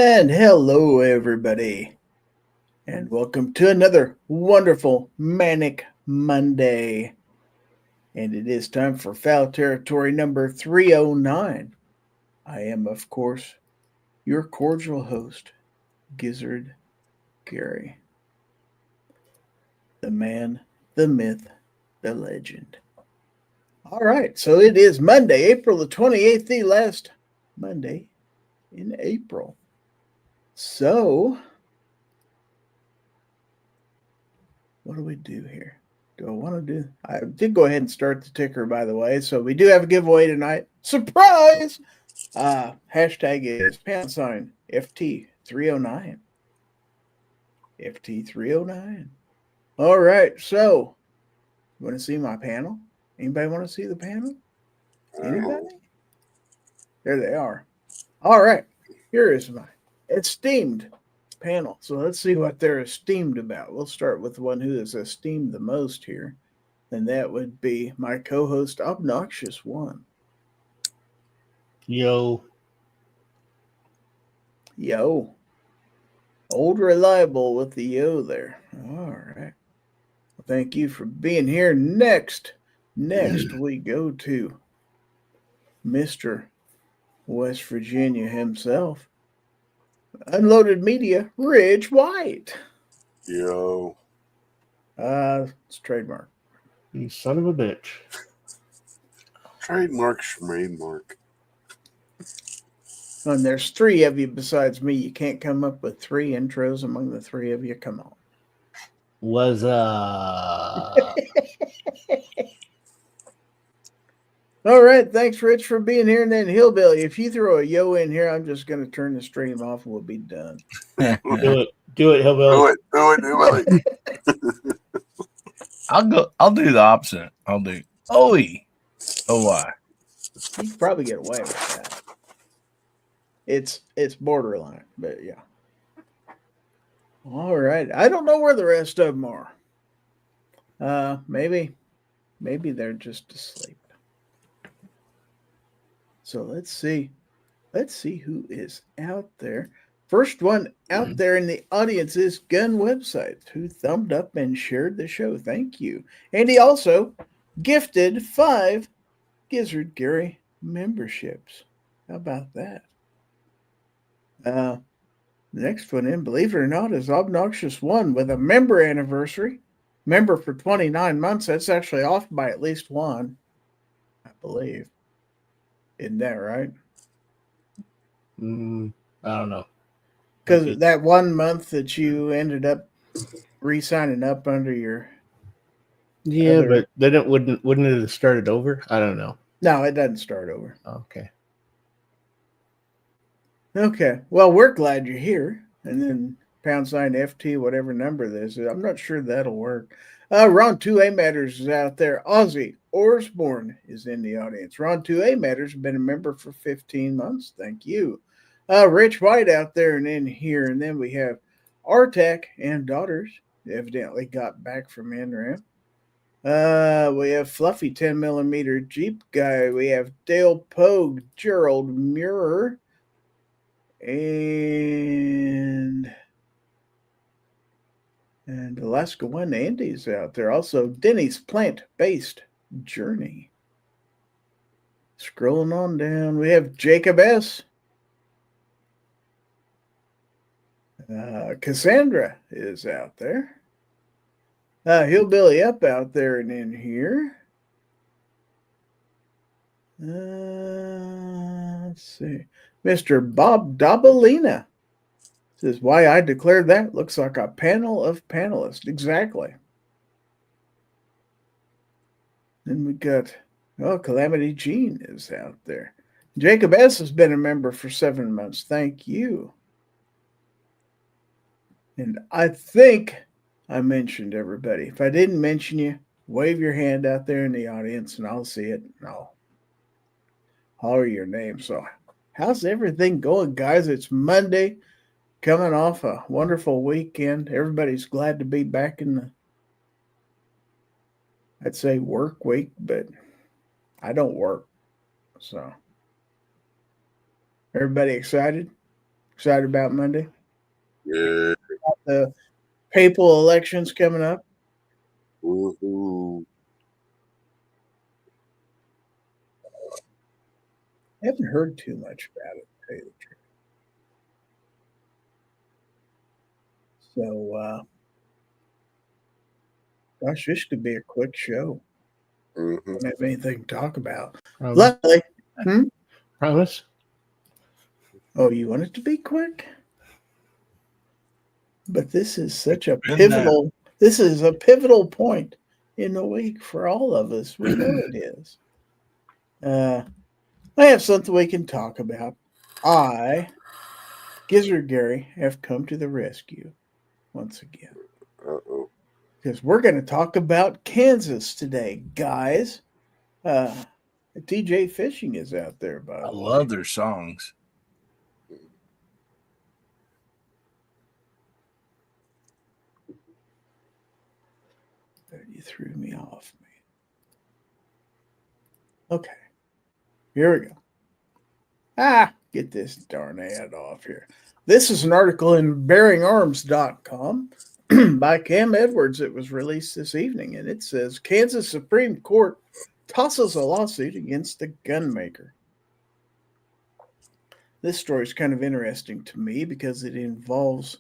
And hello, everybody, and welcome to another wonderful Manic Monday. And it is time for Fowl Territory number 309. I am, of course, your cordial host, Gizzard Gary. The man, the myth, the legend. All right, so it is Monday, April the 28th, the last Monday in April. So, what do we do here? Do I want to do? I did go ahead and start the ticker, by the way. So we do have a giveaway tonight. Surprise! Hashtag is # FT309. FT309. All right. So, you want to see my panel? Anybody want to see the panel? Anybody? There they are. All right. Here is my esteemed panel. So let's see what they're esteemed about. We'll start with the one who is esteemed the most here. And that would be my co-host, Obnoxious One. Yo. Old reliable with the yo there. All right. Well, thank you for being here. Next we go to Mr. West Virginia himself. Unloaded Media, Ridge White. Yo. It's trademark. You son of a bitch. Trademark, schmademark. And there's three of you besides me. You can't come up with three intros among the three of you. Come on. Was All right, thanks, Rich, for being here. And then Hillbilly, if you throw a yo in here, I'm just going to turn the stream off and we'll be done. Do it, Hillbilly. Do it. I'll do the opposite. I'll do OE. OY. You could probably get away with that. It's borderline, but yeah. All right. I don't know where the rest of them are. Maybe they're just asleep. So let's see. Let's see who is out there. First one out there in the audience is Gun Website, who thumbed up and shared the show. Thank you. And he also gifted 5 Gizzard Gary memberships. How about that? The next one in, believe it or not, is Obnoxious One with a member anniversary. Member for 29 months. That's actually off by at least one, I believe. Isn't that right? I don't know. Because that 1 month that you ended up re-signing up under your... Yeah, but then wouldn't it have started over? I don't know. No, it doesn't start over. Okay. Okay. Well, we're glad you're here. And then # FT, whatever number this is. I'm not sure that'll work. Ron 2A Matters is out there. Ozzy Osborne is in the audience. Ron 2A Matters has been a member for 15 months. Thank you. Rich White out there and in here. And then we have Artak and Daughters. Evidently got back from NRAM. We have Fluffy 10mm Jeep Guy. We have Dale Pogue, Gerald Muir, and Alaska One Andy's out there. Also, Denny's Plant-Based Journey. Scrolling on down, we have Jacob S. Cassandra is out there. Hillbilly Up out there and in here. Let's see. Mr. Bob Dabalina says, why I declared that looks like a panel of panelists. Exactly. Then we got, Calamity Jean is out there. Jacob S. has been a member for 7 months. Thank you. And I think I mentioned everybody. If I didn't mention you, wave your hand out there in the audience and I'll see it. And I'll holler your name. So how's everything going, guys? It's Monday, coming off a wonderful weekend. Everybody's glad to be back in the, I'd say, work week, but I don't work. So everybody excited? Excited about Monday? Yeah. The papal elections coming up. Woohoo. I haven't heard too much about it, to tell you the truth. So, gosh, this could be a quick show. Mm-hmm. Don't have anything to talk about. Promise? Luckily, Promise? oh, you want it to be quick? But this is such a Been pivotal. This is a pivotal point in the week for all of us. We know it is. I have something we can talk about. Gizzard Gary, have come to the rescue once again. Uh-oh. Because we're going to talk about Kansas today, guys. TJ Fishing is out there, by I the way. love their songs. You threw me off, man. Okay. Here we go. Get this darn ad off here. This is an article in bearingarms.com by Cam Edwards. It was released this evening, and it says Kansas Supreme Court tosses a lawsuit against the gun maker. This story is kind of interesting to me because it involves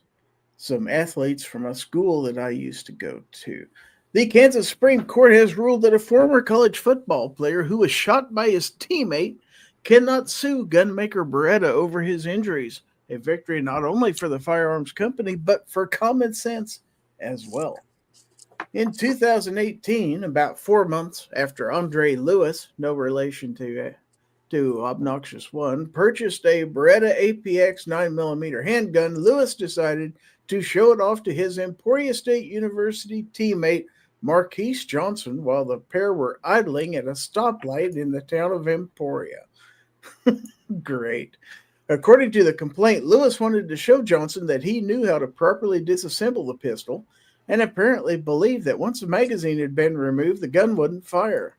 some athletes from a school that I used to go to. The Kansas Supreme Court has ruled that a former college football player who was shot by his teammate cannot sue gunmaker Beretta over his injuries, a victory not only for the firearms company, but for common sense as well. In 2018, about 4 months after Andre Lewis, no relation to Obnoxious One, purchased a Beretta APX 9mm handgun, Lewis decided to show it off to his Emporia State University teammate Marquise Johnson while the pair were idling at a stoplight in the town of Emporia. Great. According to the complaint, Lewis wanted to show Johnson that he knew how to properly disassemble the pistol and apparently believed that once the magazine had been removed, the gun wouldn't fire.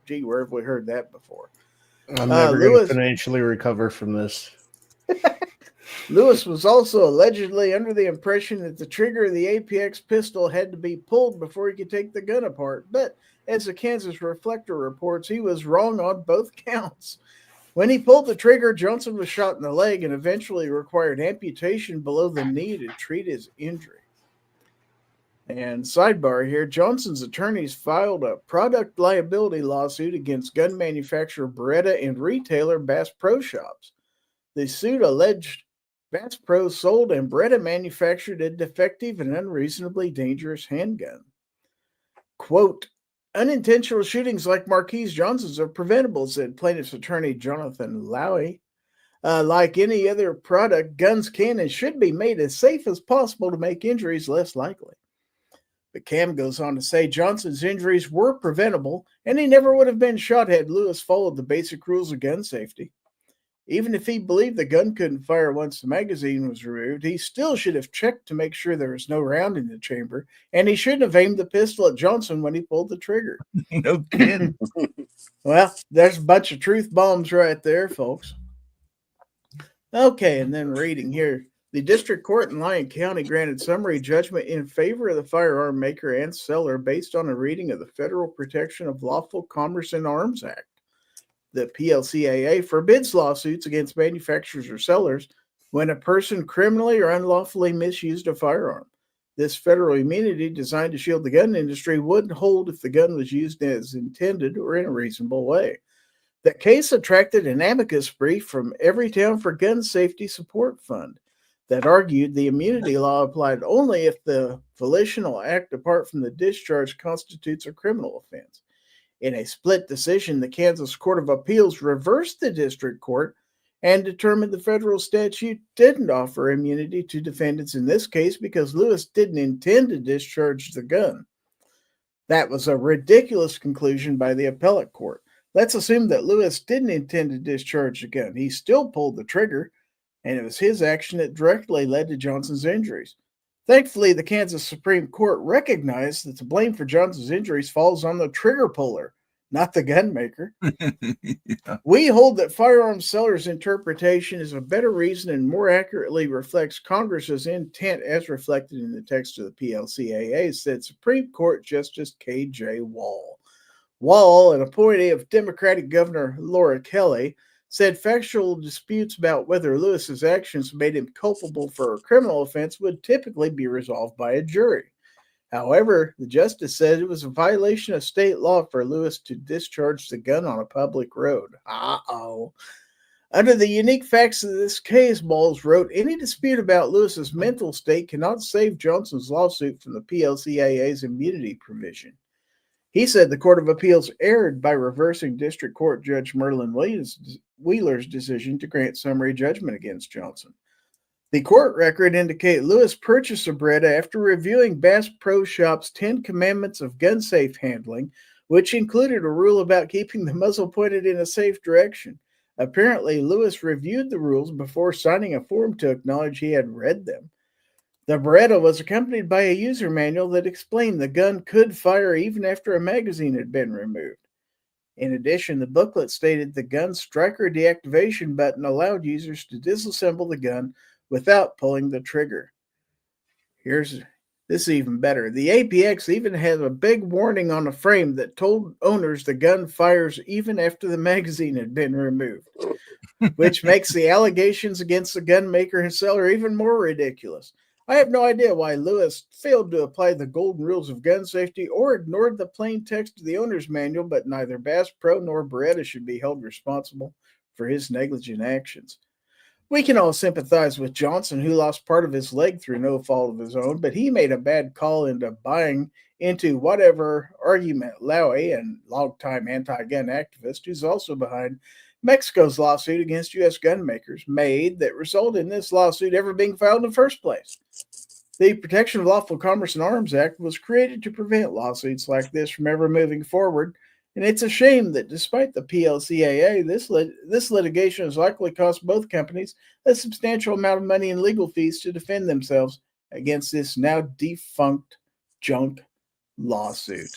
Gee, where have we heard that before? I'm never going to financially recover from this. Lewis was also allegedly under the impression that the trigger of the APX pistol had to be pulled before he could take the gun apart. But as the Kansas Reflector reports, he was wrong on both counts. When he pulled the trigger, Johnson was shot in the leg and eventually required amputation below the knee to treat his injury. And sidebar here, Johnson's attorneys filed a product liability lawsuit against gun manufacturer Beretta and retailer Bass Pro Shops. The suit alleged Bass Pro sold and Beretta manufactured a defective and unreasonably dangerous handgun. Quote, unintentional shootings like Marquise Johnson's are preventable, said plaintiff's attorney Jonathan Lowy. Like any other product, guns can and should be made as safe as possible to make injuries less likely. But Cam goes on to say Johnson's injuries were preventable, and he never would have been shot had Lewis followed the basic rules of gun safety. Even if he believed the gun couldn't fire once the magazine was removed, he still should have checked to make sure there was no round in the chamber, and he shouldn't have aimed the pistol at Johnson when he pulled the trigger. No kidding. Well, there's a bunch of truth bombs right there, folks. Okay, and then reading here. The district court in Lyon County granted summary judgment in favor of the firearm maker and seller based on a reading of the Federal Protection of Lawful Commerce in Arms Act. The PLCAA forbids lawsuits against manufacturers or sellers when a person criminally or unlawfully misused a firearm. This federal immunity designed to shield the gun industry wouldn't hold if the gun was used as intended or in a reasonable way. The case attracted an amicus brief from Everytown for Gun Safety Support Fund that argued the immunity law applied only if the volitional act apart from the discharge constitutes a criminal offense. In a split decision, the Kansas Court of Appeals reversed the district court and determined the federal statute didn't offer immunity to defendants in this case because Lewis didn't intend to discharge the gun. That was a ridiculous conclusion by the appellate court. Let's assume that Lewis didn't intend to discharge the gun. He still pulled the trigger, and it was his action that directly led to Johnson's injuries. Thankfully, the Kansas Supreme Court recognized that the blame for Johnson's injuries falls on the trigger puller, not the gun maker. Yeah. We hold that firearms sellers' interpretation is a better reason and more accurately reflects Congress's intent as reflected in the text of the PLCAA, said Supreme Court Justice K.J. Wall. Wall, an appointee of Democratic Governor Laura Kelly, said factual disputes about whether Lewis's actions made him culpable for a criminal offense would typically be resolved by a jury. However, the justice said it was a violation of state law for Lewis to discharge the gun on a public road. Uh-oh. Under the unique facts of this case, Bowles wrote, any dispute about Lewis's mental state cannot save Johnson's lawsuit from the PLCAA's immunity provision. He said the Court of Appeals erred by reversing District Court Judge Merlin Wheeler's decision to grant summary judgment against Johnson. The court record indicates Lewis purchased a Beretta after reviewing Bass Pro Shop's 10 Commandments of gun safe handling, which included a rule about keeping the muzzle pointed in a safe direction. Apparently, Lewis reviewed the rules before signing a form to acknowledge he had read them. The Beretta was accompanied by a user manual that explained the gun could fire even after a magazine had been removed. In addition, the booklet stated the gun's striker deactivation button allowed users to disassemble the gun without pulling the trigger. This is even better. The APX even had a big warning on the frame that told owners the gun fires even after the magazine had been removed, which makes the allegations against the gun maker and seller even more ridiculous. I have no idea why Lewis failed to apply the golden rules of gun safety or ignored the plain text of the owner's manual, but neither Bass Pro nor Beretta should be held responsible for his negligent actions. We can all sympathize with Johnson, who lost part of his leg through no fault of his own, but he made a bad call into buying into whatever argument Lowy, a longtime anti-gun activist who's also behind Mexico's lawsuit against U.S. gun makers, made that resulted in this lawsuit ever being filed in the first place. The Protection of Lawful Commerce and Arms Act was created to prevent lawsuits like this from ever moving forward, and it's a shame that despite the PLCAA, this litigation has likely cost both companies a substantial amount of money in legal fees to defend themselves against this now defunct junk lawsuit.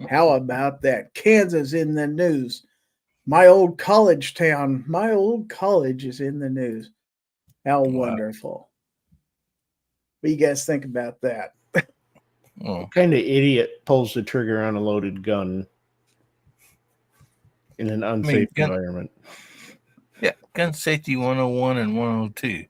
How about that? Kansas in the news. My old college town, my old college is in the news. How wonderful. What do you guys think about that? What kind of idiot pulls the trigger on a loaded gun in an unsafe environment? Yeah, gun safety 101 and 102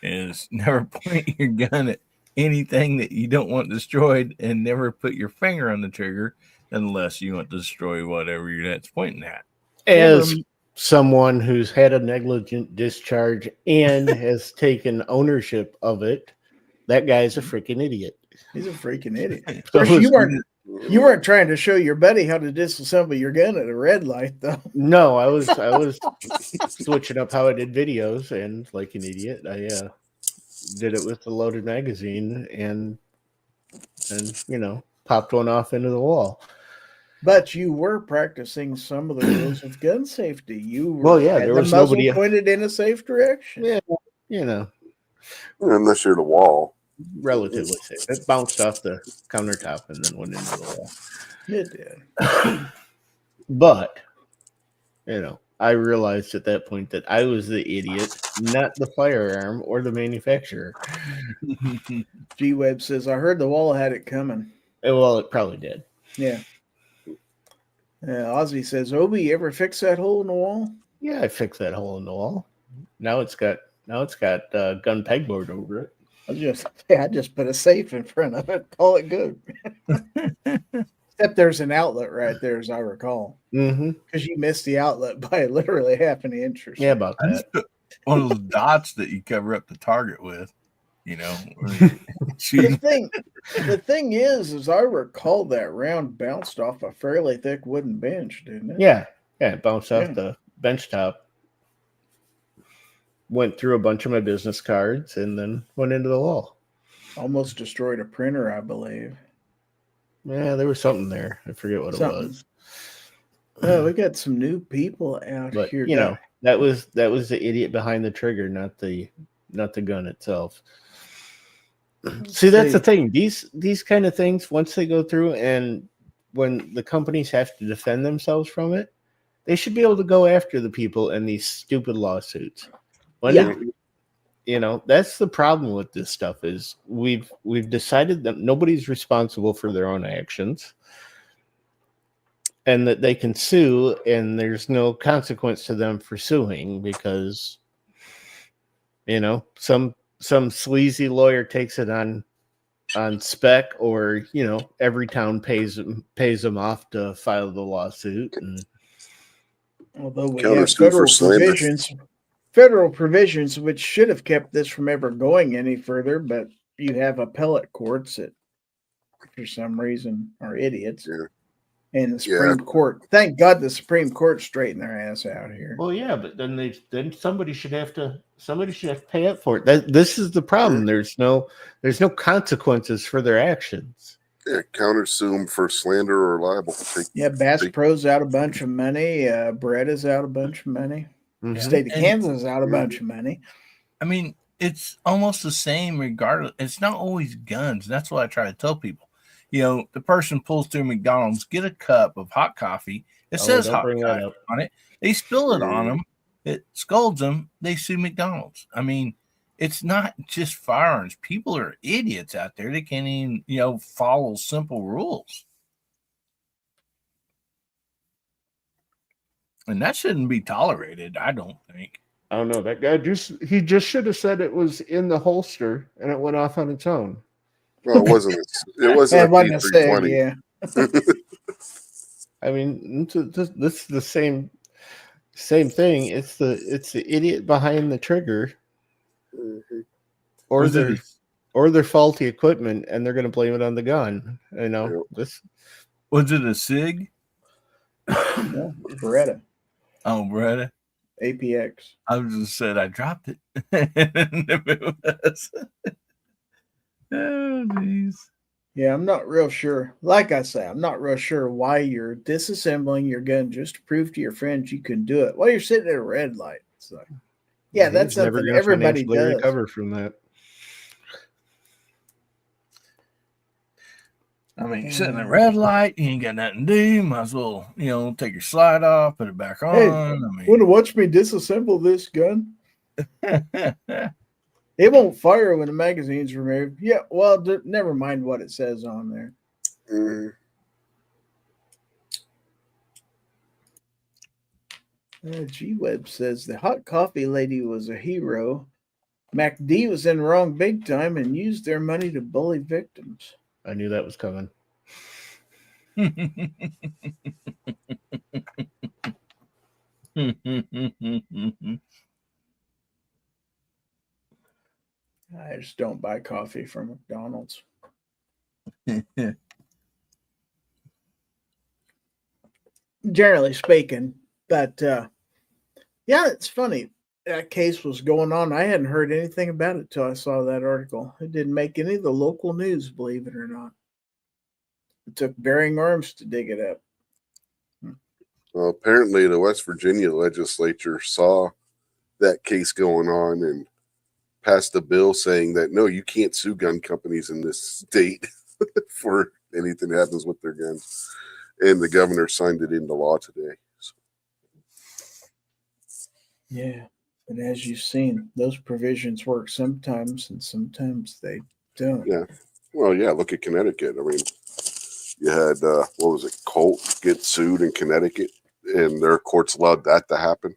is never point your gun at anything that you don't want destroyed and never put your finger on the trigger unless you want to destroy whatever that's pointing at. As someone who's had a negligent discharge and has taken ownership of it, that guy's a freaking idiot. He's a freaking idiot. Of course, you weren't trying to show your buddy how to disassemble your gun at a red light, though. No, I was switching up how I did videos, and like an idiot, I did it with the loaded magazine and popped one off into the wall. But you were practicing some of the rules of gun safety. There was nobody pointed in a safe direction. Yeah, unless you're the wall. Relatively safe. It bounced off the countertop and then went into the wall. It did. But, I realized at that point that I was the idiot, not the firearm or the manufacturer. G-Web says, I heard the wall had it coming. Well, it probably did. Yeah. Ozzy says, Obi, you ever fix that hole in the wall? Yeah, I fixed that hole in the wall. Now it's got gun pegboard over it. I just put a safe in front of it. Call it good. Except there's an outlet right there, as I recall. Mm-hmm. Because you missed the outlet by literally half an inch or something. Yeah, about that. One of those dots that you cover up the target with, The thing is, as I recall, that round bounced off a fairly thick wooden bench, didn't it? Yeah, it bounced off the bench top. Went through a bunch of my business cards and then went into the wall. Almost destroyed a printer, I believe. Yeah, there was something there. I forget what it was. Oh, we got some new people out here. That was the idiot behind the trigger, not the gun itself. See, that's the thing. These kind of things, once they go through and when the companies have to defend themselves from it, they should be able to go after the people in these stupid lawsuits. That's the problem with this stuff is we've decided that nobody's responsible for their own actions and that they can sue and there's no consequence to them for suing because some sleazy lawyer takes it on spec, or every town pays them off to file the lawsuit. And although we Counter have sue for slander. federal provisions which should have kept this from ever going any further, but you have appellate courts that for some reason are idiots. Yeah. And the Supreme Court, thank God the Supreme Court straightened their ass out here. Well, yeah, but then somebody should have to pay up for it. This is the problem. There's no consequences for their actions. Yeah, countersue them for slander or libel. Bass Pro's out a bunch of money. Beretta's out a bunch of money. Mhm. State of Kansas is out a bunch of money. I mean, it's almost the same regardless. It's not always guns. That's what I try to tell people. The person pulls through McDonald's, get a cup of hot coffee. It says hot coffee on it. They spill it on them. It scalds them. They sue McDonald's. I mean, it's not just firearms. People are idiots out there. They can't even, follow simple rules. And that shouldn't be tolerated, I don't think. I don't know. That guy just should have said it was in the holster and it went off on its own. Well, it wasn't. It wasn't a P320. Yeah. I mean, this is the same thing. It's the idiot behind the trigger, or their faulty equipment, and they're going to blame it on the gun. This was it a SIG? No, Beretta. Oh, Beretta. APX. I was just said I dropped it. Oh, jeez. Yeah, I'm not real sure. Like I say, I'm not real sure why you're disassembling your gun just to prove to your friends you can do it while you're sitting at a red light. It's like, that's something everybody does. Recover from that. I mean, you're sitting at a red light, you ain't got nothing to do. Might as well, take your slide off, put it back on. Hey, want to watch me disassemble this gun? It won't fire when the magazine's removed. Yeah, well, never mind what it says on there. G-Web says the hot coffee lady was a hero. MacD was in the wrong big time and used their money to bully victims. I knew that was coming. I just don't buy coffee from McDonald's. Generally speaking. But, it's funny. That case was going on. I hadn't heard anything about it till I saw that article. It didn't make any of the local news, believe it or not. It took bearing arms to dig it up. Well, apparently the West Virginia legislature saw that case going on and passed a bill saying that, no, you can't sue gun companies in this state for anything that happens with their guns. And the governor signed it into law today. So. Yeah. And as you've seen, those provisions work sometimes and sometimes they don't. Yeah. Well, yeah, look at Connecticut. I mean, you had, Colt get sued in Connecticut, and their courts allowed that to happen.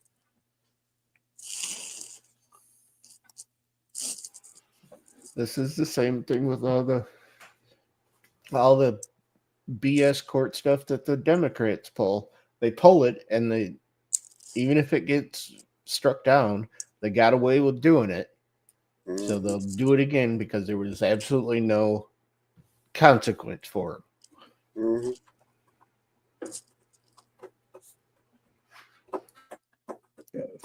This is the same thing with all the BS court stuff that the Democrats pull. They pull it, and even if it gets struck down, they got away with doing it. Mm-hmm. So they'll do it again because there was absolutely no consequence for it. Mm-hmm.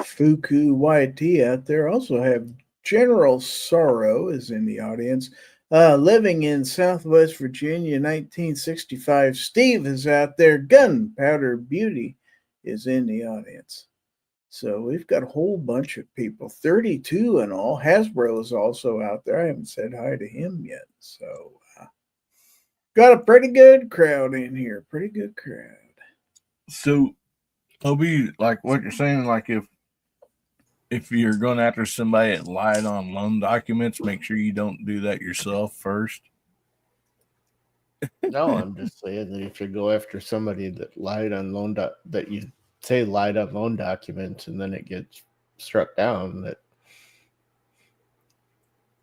Fuku YT out there. Also have General Sorrow is in the audience. Living in Southwest Virginia, 1965. Steve is out there. Gunpowder Beauty is in the audience. So we've got a whole bunch of people, 32 in all. Hasbro is also out there. I haven't said hi to him yet. So got a pretty good crowd in here. Pretty good crowd. So, Obi, like what you're saying, like if you're going after somebody that lied on loan documents, make sure you don't do that yourself first. No, I'm just saying that if you go after somebody that lied on that you say lied on loan documents and then it gets struck down, that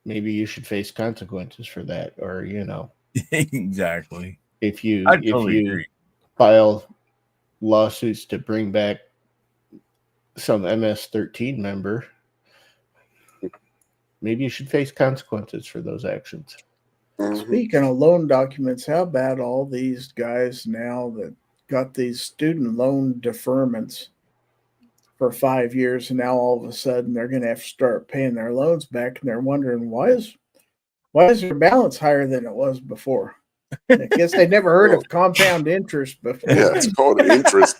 maybe you should face consequences for that. Or, Exactly. if you I totally agree. file lawsuits to bring back some MS-13 member, maybe you should face consequences for those actions. Speaking of loan documents, how about all these guys now that got these student loan deferments for 5 years, and now all of a sudden they're going to have to start paying their loans back, and they're wondering why is their balance higher than it was before? I guess they never heard of compound interest before. Yeah, it's called interest.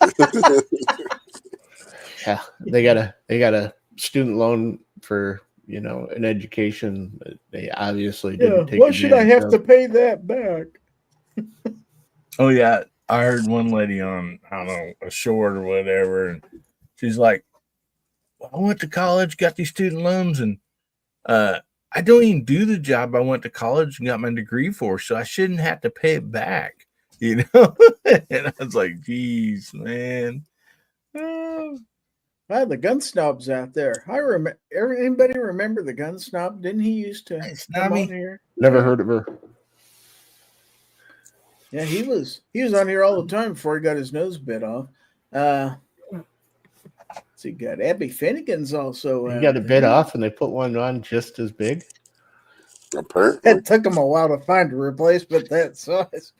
Yeah, they got a student loan for an education that they obviously didn't take. Why should I have to pay that back? Oh yeah, I heard one lady on, I don't know, a short or whatever, and she's like, I went to college, got these student loans, and I don't even do the job I went to college and got my degree for, so I shouldn't have to pay it back, And I was like, geez, man. The gun snob's out there. I remember. Anybody remember the gun snob? Didn't he used to come on here? Never heard of her. Yeah, he was on here all the time before he got his nose bit off. So you got Abby Finnegan's also. He got a bit off, and they put one on just as big. Apparently, it took him a while to find a replacement that size.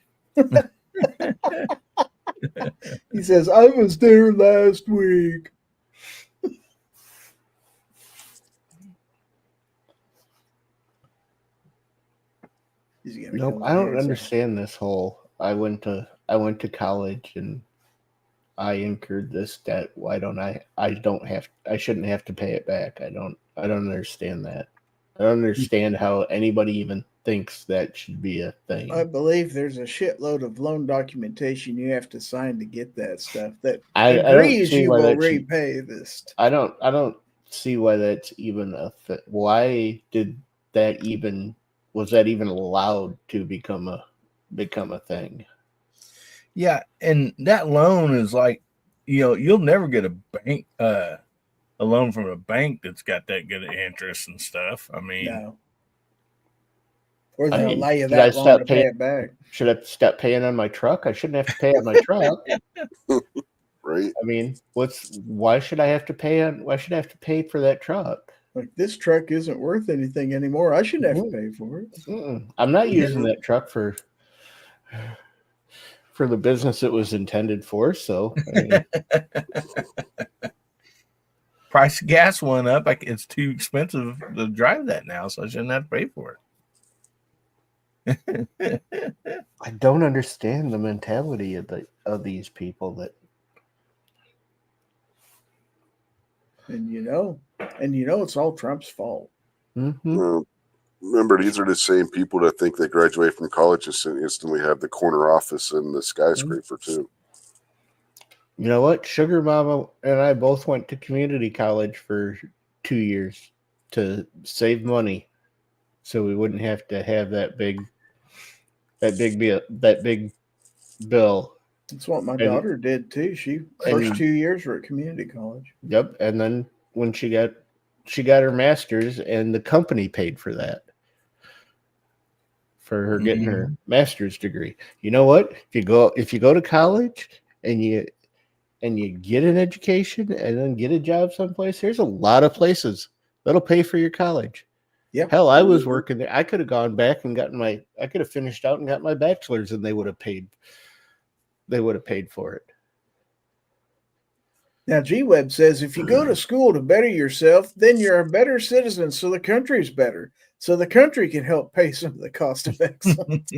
He says, "I was there last week." Nope, I don't understand this whole. I went to college and I incurred this debt. Why don't I? I shouldn't have to pay it back. I don't understand that. I don't understand how anybody even thinks that should be a thing. I believe there's a shitload of loan documentation you have to sign to get that stuff. That agrees you will repay this. I don't see why that's even a thing. Why did that even? Was that even allowed to become a thing? Yeah, and that loan is like, you'll never get a bank a loan from a bank that's got that good of interest and stuff. I mean, no. Or they'll allow you that long to pay it back. Should I stop paying on my truck? I shouldn't have to pay on my truck. Right. I mean, why should I have to pay for that truck? Like, this truck isn't worth anything anymore. I shouldn't have to pay for it. I'm not using that truck for the business it was intended for. So, I mean. Price of gas went up. It's too expensive to drive that now, so I shouldn't have to pay for it. I don't understand the mentality of these people that. And it's all Trump's fault. Mm-hmm. Remember, these are the same people that think they graduate from college and instantly have the corner office and the skyscraper too. You know what? Sugar Mama and I both went to community college for 2 years to save money, so we wouldn't have to have that big bill. That's what my daughter did too. She first 2 years were at community college. Yep, and then when she got her master's, and the company paid for that, for her getting her master's degree. You know what? If you go to college and you get an education and then get a job someplace, there's a lot of places that'll pay for your college. Yeah. Hell, I was working there. I could have gone back and I could have finished out and got my bachelor's, and they would have paid for it. Now, G-Web says, if you go to school to better yourself, then you're a better citizen, so the country's better. So the country can help pay some of the cost of excellence.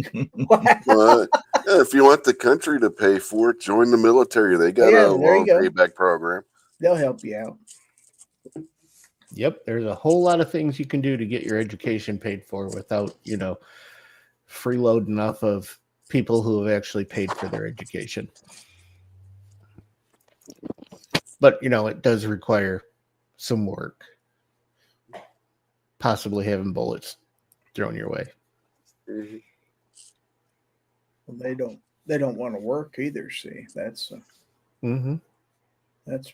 Well, if you want the country to pay for it, join the military. They got a long payback program. They'll help you out. Yep, there's a whole lot of things you can do to get your education paid for without, freeloading off of people who have actually paid for their education. But, it does require some work. Possibly having bullets thrown your way. Mm-hmm. Well, they don't want to work either. See, that's a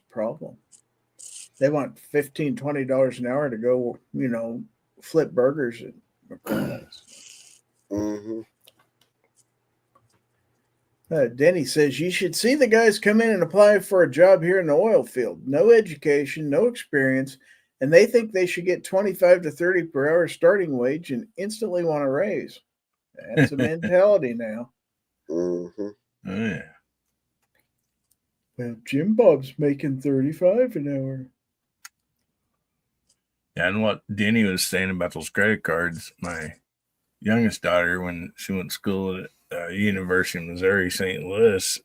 problem. They want $15-$20 an hour to go, flip burgers at McDonald's. Mm-hmm. Denny says you should see the guys come in and apply for a job here in the oil field. No education, no experience, and they think they should get 25 to 30 per hour starting wage and instantly want a raise. That's a mentality now. Mm-hmm. Oh, yeah. Well, Jim Bob's making 35 an hour. Yeah, and what Denny was saying about those credit cards, my youngest daughter, when she went to school at University of Missouri, St. Louis,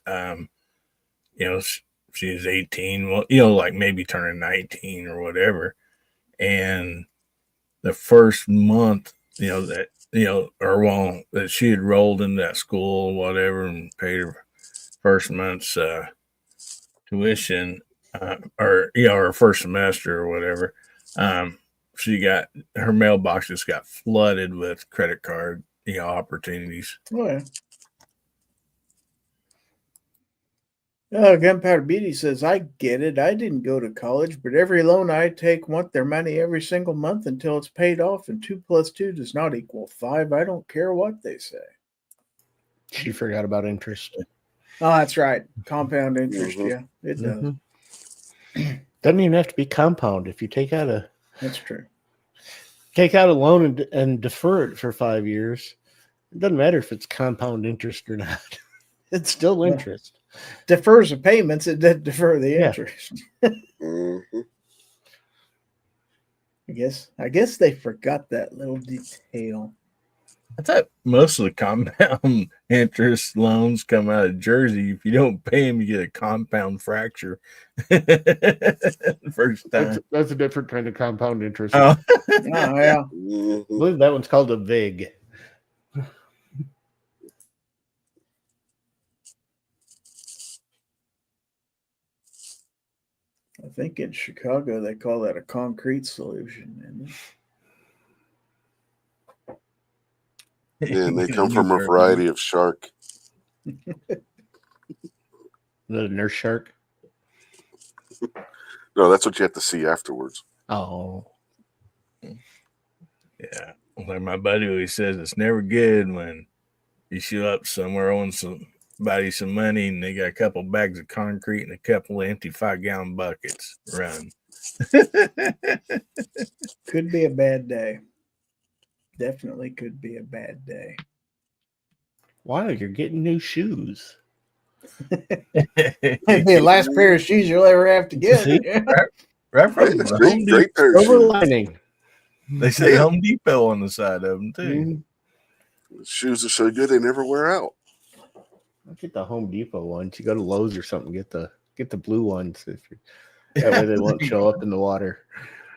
she was 18, well, like maybe turning 19 or whatever. And the first month, that she had rolled into that school or whatever and paid her first month's tuition, or her first semester or whatever. She got her mailbox just got flooded with credit card opportunities. Oh, yeah. Gunpowder Beauty says, I get it. I didn't go to college, but every loan I take want their money every single month until it's paid off, and 2 plus 2 does not equal 5. I don't care what they say. She forgot about interest. Oh, that's right. Compound interest. Mm-hmm. Yeah, it does. Doesn't even have to be compound. If you take out that's true. Take out a loan and defer it for 5 years. It doesn't matter if it's compound interest or not. It's still interest. Defers the payments. It did defer the interest. Mm-hmm. I guess they forgot that little detail. I thought most of the compound interest loans come out of Jersey. If you don't pay them, you get a compound fracture. First time. That's a different kind of compound interest. Oh, yeah. Mm-hmm. I believe that one's called a VIG. I think in Chicago they call that a concrete solution. And they come from a variety of shark. The nurse shark? No, that's what you have to see afterwards. Oh. Yeah. Like my buddy always says, it's never good when you show up somewhere owing somebody some money and they got a couple bags of concrete and a couple of empty 5-gallon buckets. Run. Could be a bad day. Definitely could be a bad day. Wow, you're getting new shoes. Maybe the last pair of shoes you'll ever have to get. Right from the Home Depot. Great pair of Over shoes. lining. They say Home Depot on the side of them, too. Shoes are so good they never wear out. I'll get the Home Depot ones. You go to Lowe's or something, get the blue ones. That way they won't show up in the water.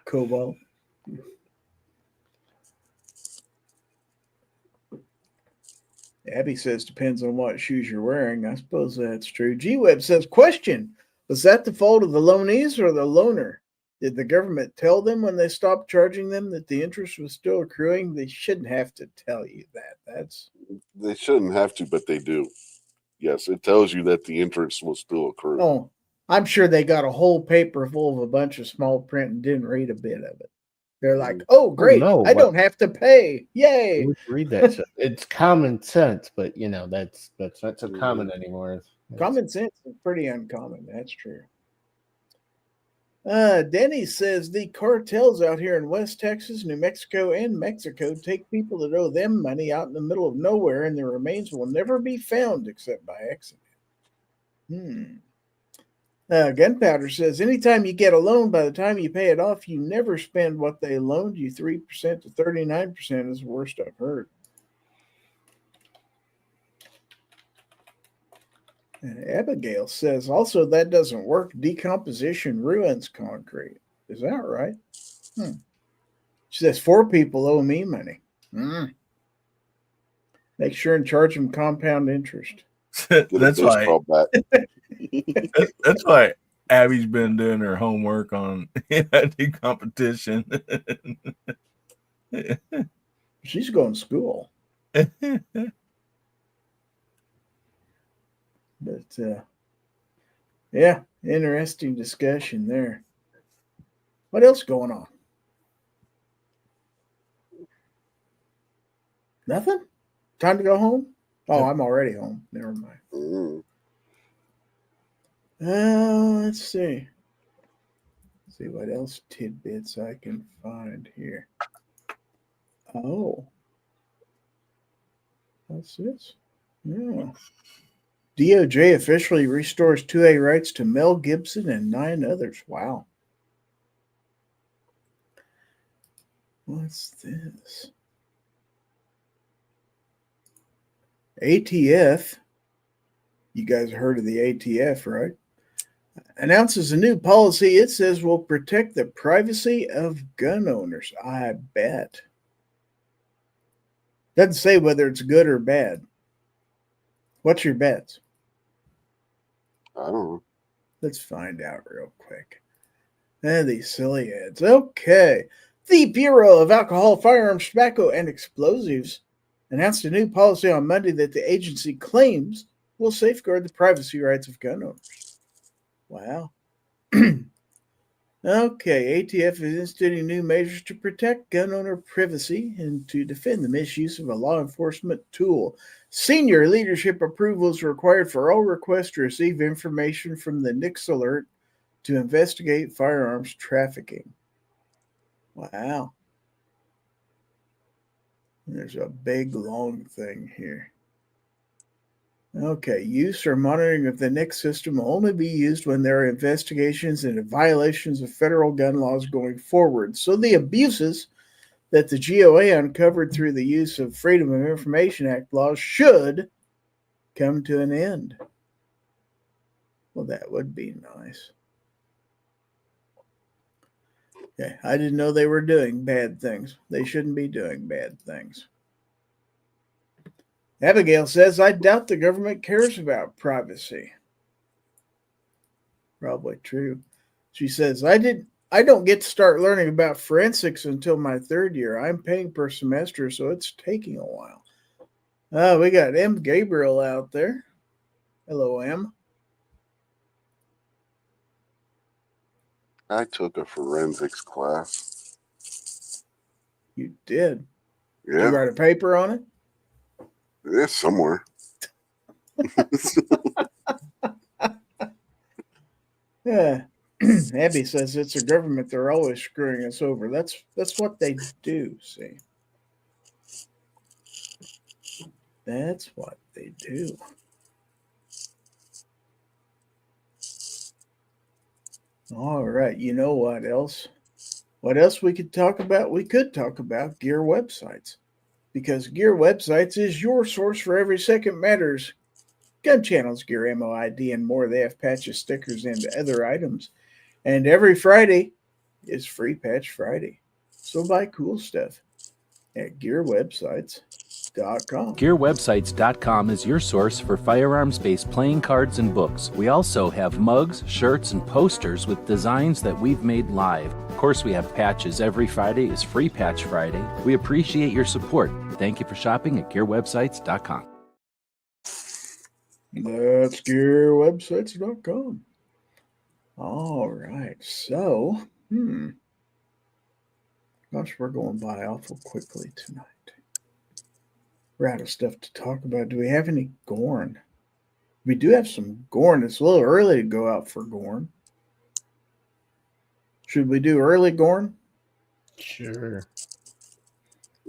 Cobalt. Abby says, depends on what shoes you're wearing. I suppose that's true. G-Web says, question, was that the fault of the loanees or the loaner? Did the government tell them when they stopped charging them that the interest was still accruing? They shouldn't have to tell you that. They shouldn't have to, but they do. Yes, it tells you that the interest will still accrue. Oh, I'm sure they got a whole paper full of a bunch of small print and didn't read a bit of it. They're like, oh, great. Oh, no. I don't have to pay. Yay. Read that. It's common sense, but that's not so common anymore. Common sense is pretty uncommon. That's true. Denny says the cartels out here in West Texas, New Mexico, and Mexico take people that owe them money out in the middle of nowhere, and their remains will never be found except by accident. Gunpowder says, anytime you get a loan, by the time you pay it off, you never spend what they loaned you. 3% to 39% is the worst I've heard. And Abigail says, also, that doesn't work. Decomposition ruins concrete. Is that right? She says, 4 people owe me money. Make sure and charge them compound interest. Get a That's why. baseball bat. That's why Abby's been doing her homework on the competition. She's going to school. But yeah, interesting discussion there. What else going on? Nothing? Time to go home? Oh, I'm already home. Never mind. Mm. Let's see. See what else tidbits I can find here. Oh. What's this? Yeah. DOJ officially restores 2A rights to Mel Gibson and 9 others. Wow. What's this? ATF. You guys heard of the ATF, right? Announces a new policy it says will protect the privacy of gun owners. I bet. Doesn't say whether it's good or bad. What's your bets? I don't know. Let's find out real quick. These silly ads. Okay. The Bureau of Alcohol, Firearms, Tobacco, and Explosives announced a new policy on Monday that the agency claims will safeguard the privacy rights of gun owners. Wow. Okay, ATF is instituting new measures to protect gun owner privacy and to defend the misuse of a law enforcement tool. Senior leadership approval is required for all requests to receive information from the NICS alert to investigate firearms trafficking. Wow. There's a big, long thing here. Okay, use or monitoring of the NICS system will only be used when there are investigations into violations of federal gun laws going forward. So the abuses that the GOA uncovered through the use of Freedom of Information Act laws should come to an end. Well, that would be nice. Okay, I didn't know they were doing bad things. They shouldn't be doing bad things. Abigail says, I doubt the government cares about privacy. Probably true. She says, I don't get to start learning about forensics until my 3rd year. I'm paying per semester, so it's taking a while. We got M. Gabriel out there. Hello, M. I took a forensics class. You did. Did Yeah. you write a paper on it? Yeah, somewhere. Yeah. Abby says it's a government. They're always screwing us over. That's what they do, see. That's what they do. All right. You know what else? What else we could talk about? We could talk about gear websites. Because Gear Websites is your source for every second matters. Gun channels, gear, ammo, ID, and more. They have patches, stickers, and other items. And every Friday is Free Patch Friday. So buy cool stuff at GearWebsites.com. GearWebsites.com is your source for firearms-based playing cards and books. We also have mugs, shirts, and posters with designs that we've made live. Of course, we have patches. Every Friday is Free Patch Friday. We appreciate your support. Thank you for shopping at GearWebsites.com. That's GearWebsites.com. All right. So, gosh, we're going by awful quickly tonight. We're out of stuff to talk about. Do we have any Gorn? We do have some Gorn. It's a little early to go out for Gorn. Should we do early Gorn? Sure.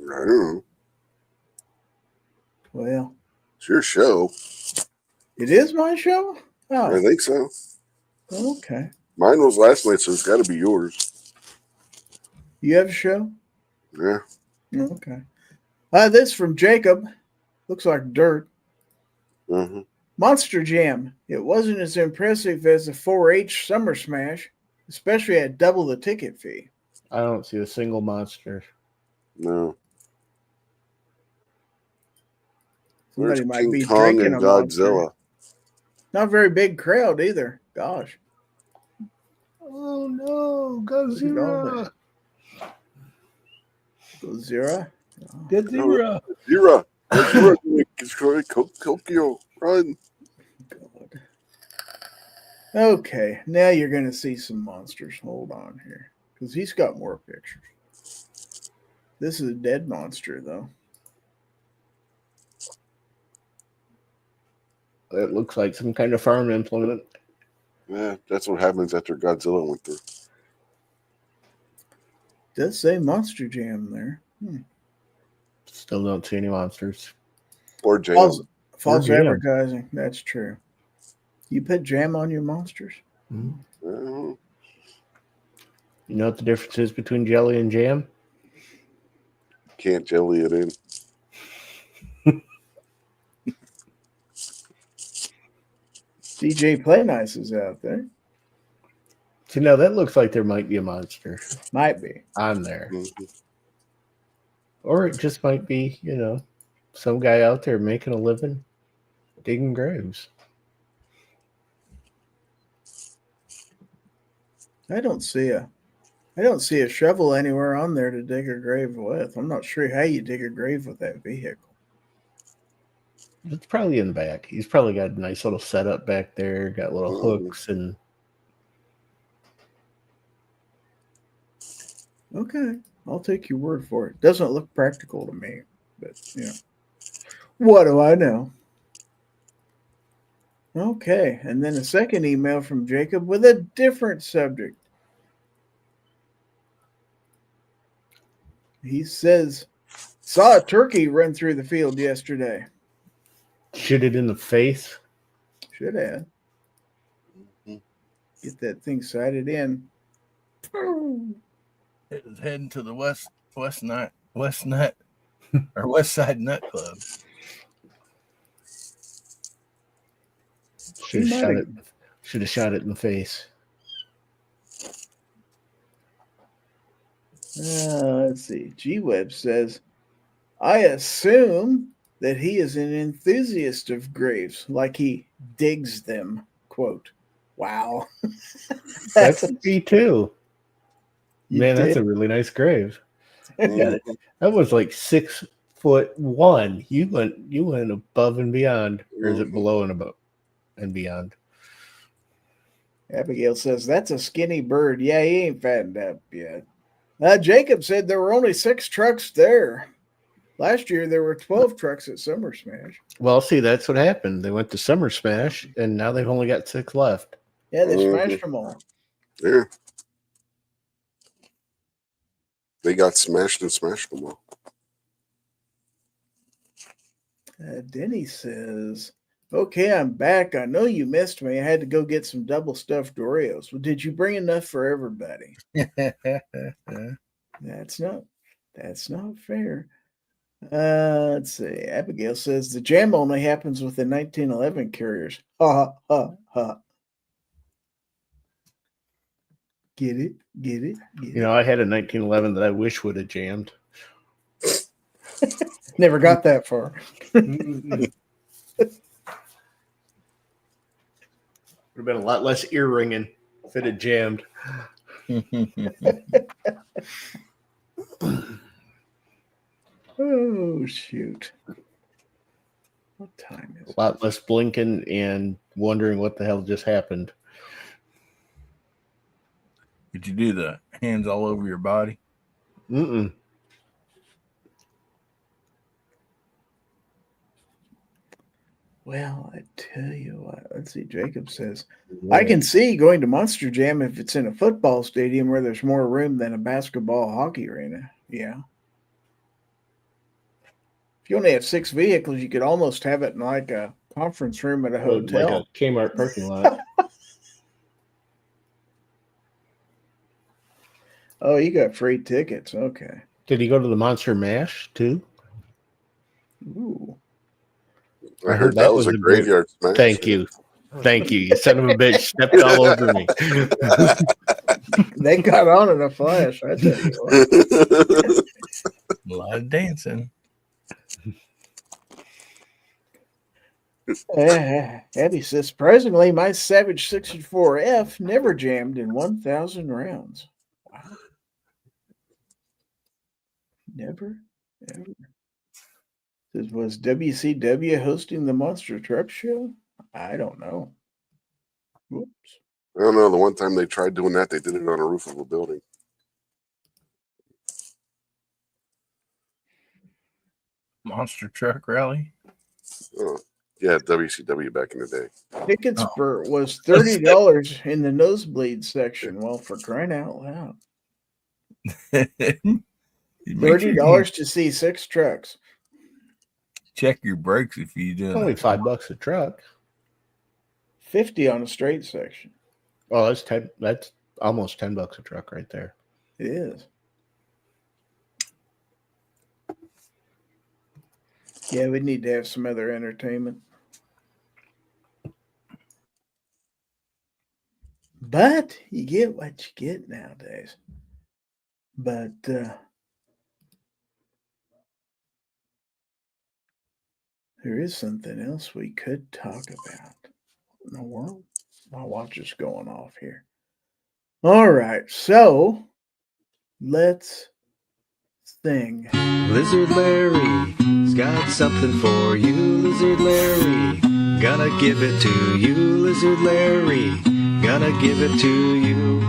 I don't know. Well, It's your show. it is my show? I Oh, think so. okay. Mine was last night, so it's got to be yours. You have a show? Yeah. Okay. This from Jacob. Looks like dirt. Mm-hmm. Monster Jam. It wasn't as impressive as the 4-H Summer Smash, especially at double the ticket fee. I don't see a single monster. No. Where's Somebody might King be Kong drinking and a monster. Godzilla? Not a very big crowd either. Gosh. Oh no, Look at all Godzilla! Godzilla. Godzilla! Zira. Tokyo. Run. God. Okay, now you're going to see some monsters. Hold on here. Because he's got more pictures. This is a dead monster, though. It looks like some kind of farm implement. Yeah, that's what happens after Godzilla went through. Does say Monster Jam there. Still don't see any monsters. Or Jam. False jam. advertising. That's true. You put jam on your monsters? Uh, You know what the difference is between jelly and jam? Can't jelly it in. DJ Play Nice is out there. See, now that looks like there might be a monster Might be. on there. Mhm. Or it just might be, you know, some guy out there making a living digging graves. I don't see a shovel anywhere on there to dig a grave with. I'm not sure how you dig a grave with that vehicle. It's probably in the back. He's probably got a nice little setup back there, got little hooks and Okay, I'll take your word for it. Doesn't look practical to me, but you know, what do I know? Okay, and then a second email from Jacob with a different subject. He says, saw a turkey run through the field yesterday. shoot it in the face. Should have. Get that thing sighted in. It was heading to the West Side Nut Club. Should have shot it in the face. Let's see. G-Web says, I assume that he is an enthusiast of graves, like he digs them. Quote. Wow. That's a B2. You Man, that's did? a really nice grave. Mhm. That was like 6'1". You went above and beyond, or is it below and above and beyond? Abigail says, that's a skinny bird. Yeah, he ain't fattened up yet. Jacob said there were only 6 trucks there. Last year, there were 12 trucks at Summer Smash. Well, see, that's what happened. They went to Summer Smash, and now they've only got 6 left. Yeah, they Mhm. smashed them all. Yeah. They got smashed and smashed them all. Denny says, okay, I'm back. I know you missed me. I had to go get some double stuffed Oreos. Well, did you bring enough for everybody? That's not fair. Let's see. Abigail says the jam only happens with the 1911 carriers. Ha ha ha. Get it? Get it? Get You know, I had a 1911 that I wish would have jammed. it? Never got that far. Would have been a lot less ear ringing if it had jammed. Oh, shoot. What time is A lot less blinking and wondering what the hell just happened. Did you do the hands all over your body? Mm-mm. Well, I tell you what. Let's see. Jacob says, I can see going to Monster Jam if it's in a football stadium where there's more room than a basketball hockey arena. Yeah. If you only have 6 vehicles, you could almost have it in like a conference room at a hotel. Like a Kmart parking lot. Oh, you got free tickets. Okay. Did he go to the Monster Mash too? Ooh. I heard that was a graveyard smash. Thank you. Thank you. You son of a bitch stepped all over me. They got on in a flash. I tell you what. A lot of dancing. Eddie says, surprisingly, my Savage 64F never jammed in 1,000 rounds. Wow. Never, ever. This was WCW hosting the Monster Truck Show? I don't know. Whoops. I don't know. The one time they tried doing that, they did it on a roof of a building. Monster Truck Rally. Oh, yeah, WCW back in the day. Tickets was $30 in the nosebleed section. Well, for crying out loud. $30 to see 6 trucks. Check your brakes if you do. Only $5 a truck. 50 on a straight section. Oh, that's 10. That's almost $10 a truck right there. It is. Yeah, we need to have some other entertainment. But you get what you get nowadays. But there is something else we could talk about. What in the world? My watch is going off here. All right, so let's sing. Lizard Larry's got something for you, Lizard Larry. Gonna give it to you, Lizard Larry. Gonna give it to you.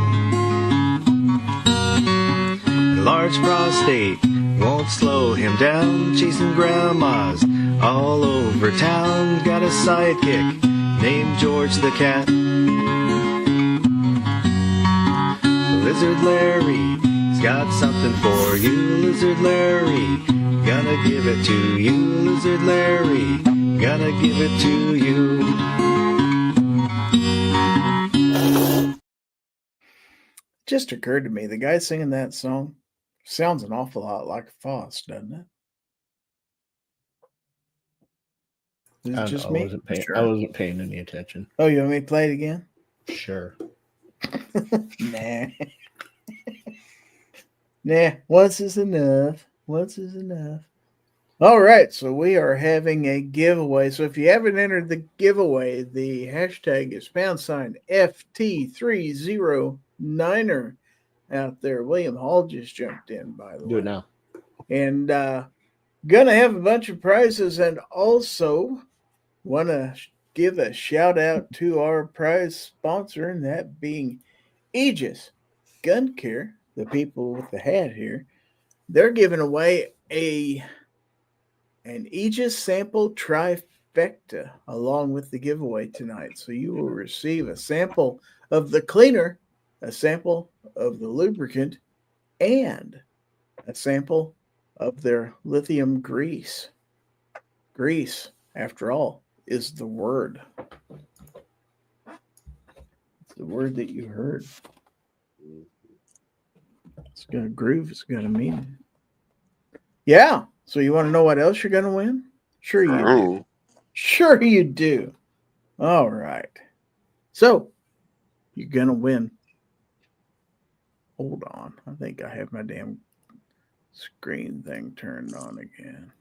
Large prostate won't slow him down, chasing grandmas all over town. Got a sidekick named George the Cat. Lizard Larry's got something for you, Lizard Larry. Gonna give it to you, Lizard Larry. Gonna give it to you. Just occurred to me, the guy singing that song sounds an awful lot like Foss, doesn't it? Is it just me? I wasn't paying any attention. Oh, you want me to play it again? Sure. Nah. Nah, once is enough. Once is enough. All right, so we are having a giveaway. So if you haven't entered the giveaway, the hashtag is #FT309er out there. William Hall just jumped in, by the way. Do it now. And gonna have a bunch of prizes, and also want to give a shout out to our prize sponsor, and that being Aegis Gun Care, the people with the hat here. They're giving away an Aegis sample trifecta along with the giveaway tonight. So you will receive a sample of the cleaner, a sample of the lubricant, and a sample of their lithium grease. Grease, after all, is the word. It's the word that you heard. It's got a groove. It's got a meaning. Yeah. So you want to know what else you're going to win? Sure you do. Sure you do. All right. So you're going to win. Hold on. I think I have my damn screen thing turned on again.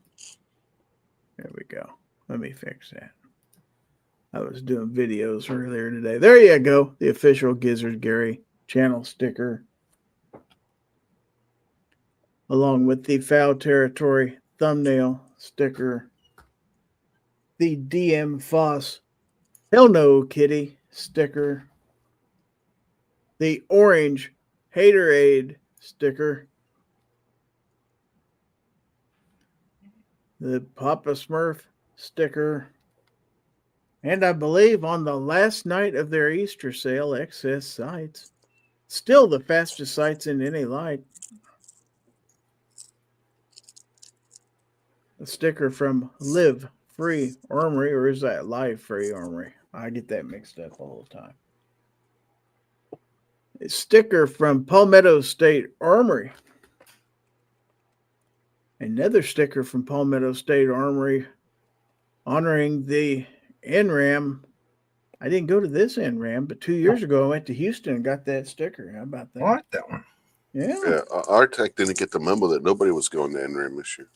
There we go. Let me fix that. I was doing videos earlier today. There you go. The official Gizzard Gary channel sticker, along with the Fowl Territory thumbnail sticker, the DM Foss Hell No Kitty sticker, the orange Haterade sticker, the Papa Smurf sticker, and I believe on the last night of their Easter sale, excess sights. Still the fastest sights in any light. A sticker from Live Free Armory, or is that Live Free Armory? I get that mixed up all the time. A sticker from Palmetto State Armory. Another sticker from Palmetto State Armory honoring the NRAM. I didn't go to this NRAM, but 2 years ago I went to Houston and got that sticker. How about that? I like that one. Yeah. Our tech didn't get the memo that nobody was going to NRAM this year.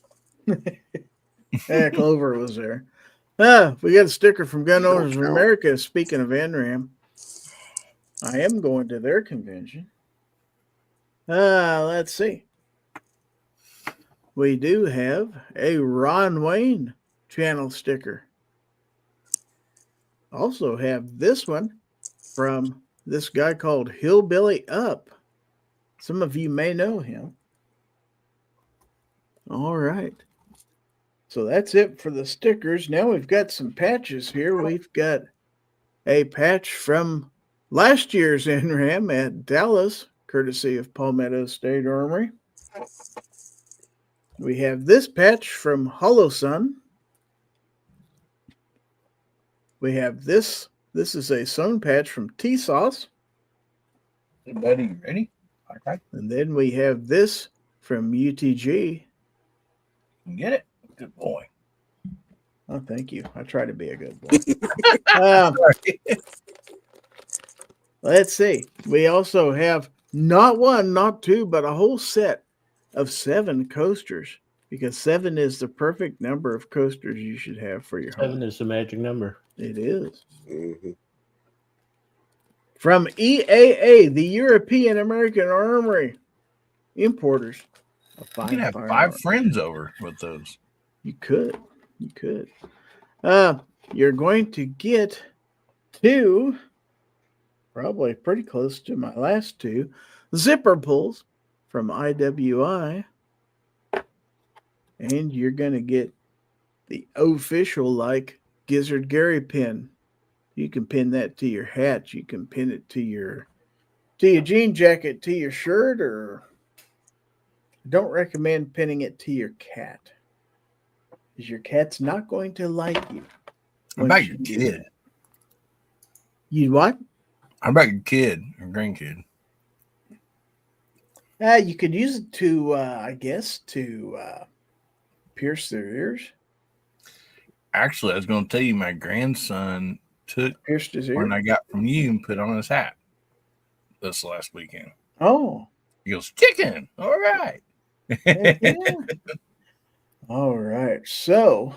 Yeah, Clover was there. We got a sticker from Gun Don't Owners of count. America. Speaking of NRAM, I am going to their convention. Let's see. We do have a Ron Wayne channel sticker. Also have this one from this guy called Hillbilly Up. Some of you may know him. All right. So that's it for the stickers. Now we've got some patches here. We've got a patch from last year's NRAM at Dallas, courtesy of Palmetto State Armory. We have this patch from Hollow Sun. We have this. This is a sewn patch from T-Sauce. Hey, buddy, you ready? Okay. And then we have this from UTG. You get it? Good boy. Oh, thank you. I try to be a good boy. Let's see. We also have not one, not two, but a whole set of 7 coasters, because 7 is the perfect number of coasters you should have for your 7 home. is the magic number. It is. Mm-hmm. From EAA, the European American Armory Importers. You can have 5 friends over with those. You could. You could. You're going to get 2, probably pretty close to my last 2, zipper pulls from IWI. And you're going to get the official like Gizzard Gary pin. You can pin that to your hat. You can pin it to your jean jacket, to your shirt, or don't recommend pinning it to your cat, because your cat's not going to like you. How about your kid? You what? How about your kid or grandkid? You could use it to, I guess, to pierce their ears. Actually, I was going to tell you, my grandson took Pierced his one ear. I got from you and put on his hat this last weekend. Oh. He goes, chicken. All right. Heck yeah. All right. So,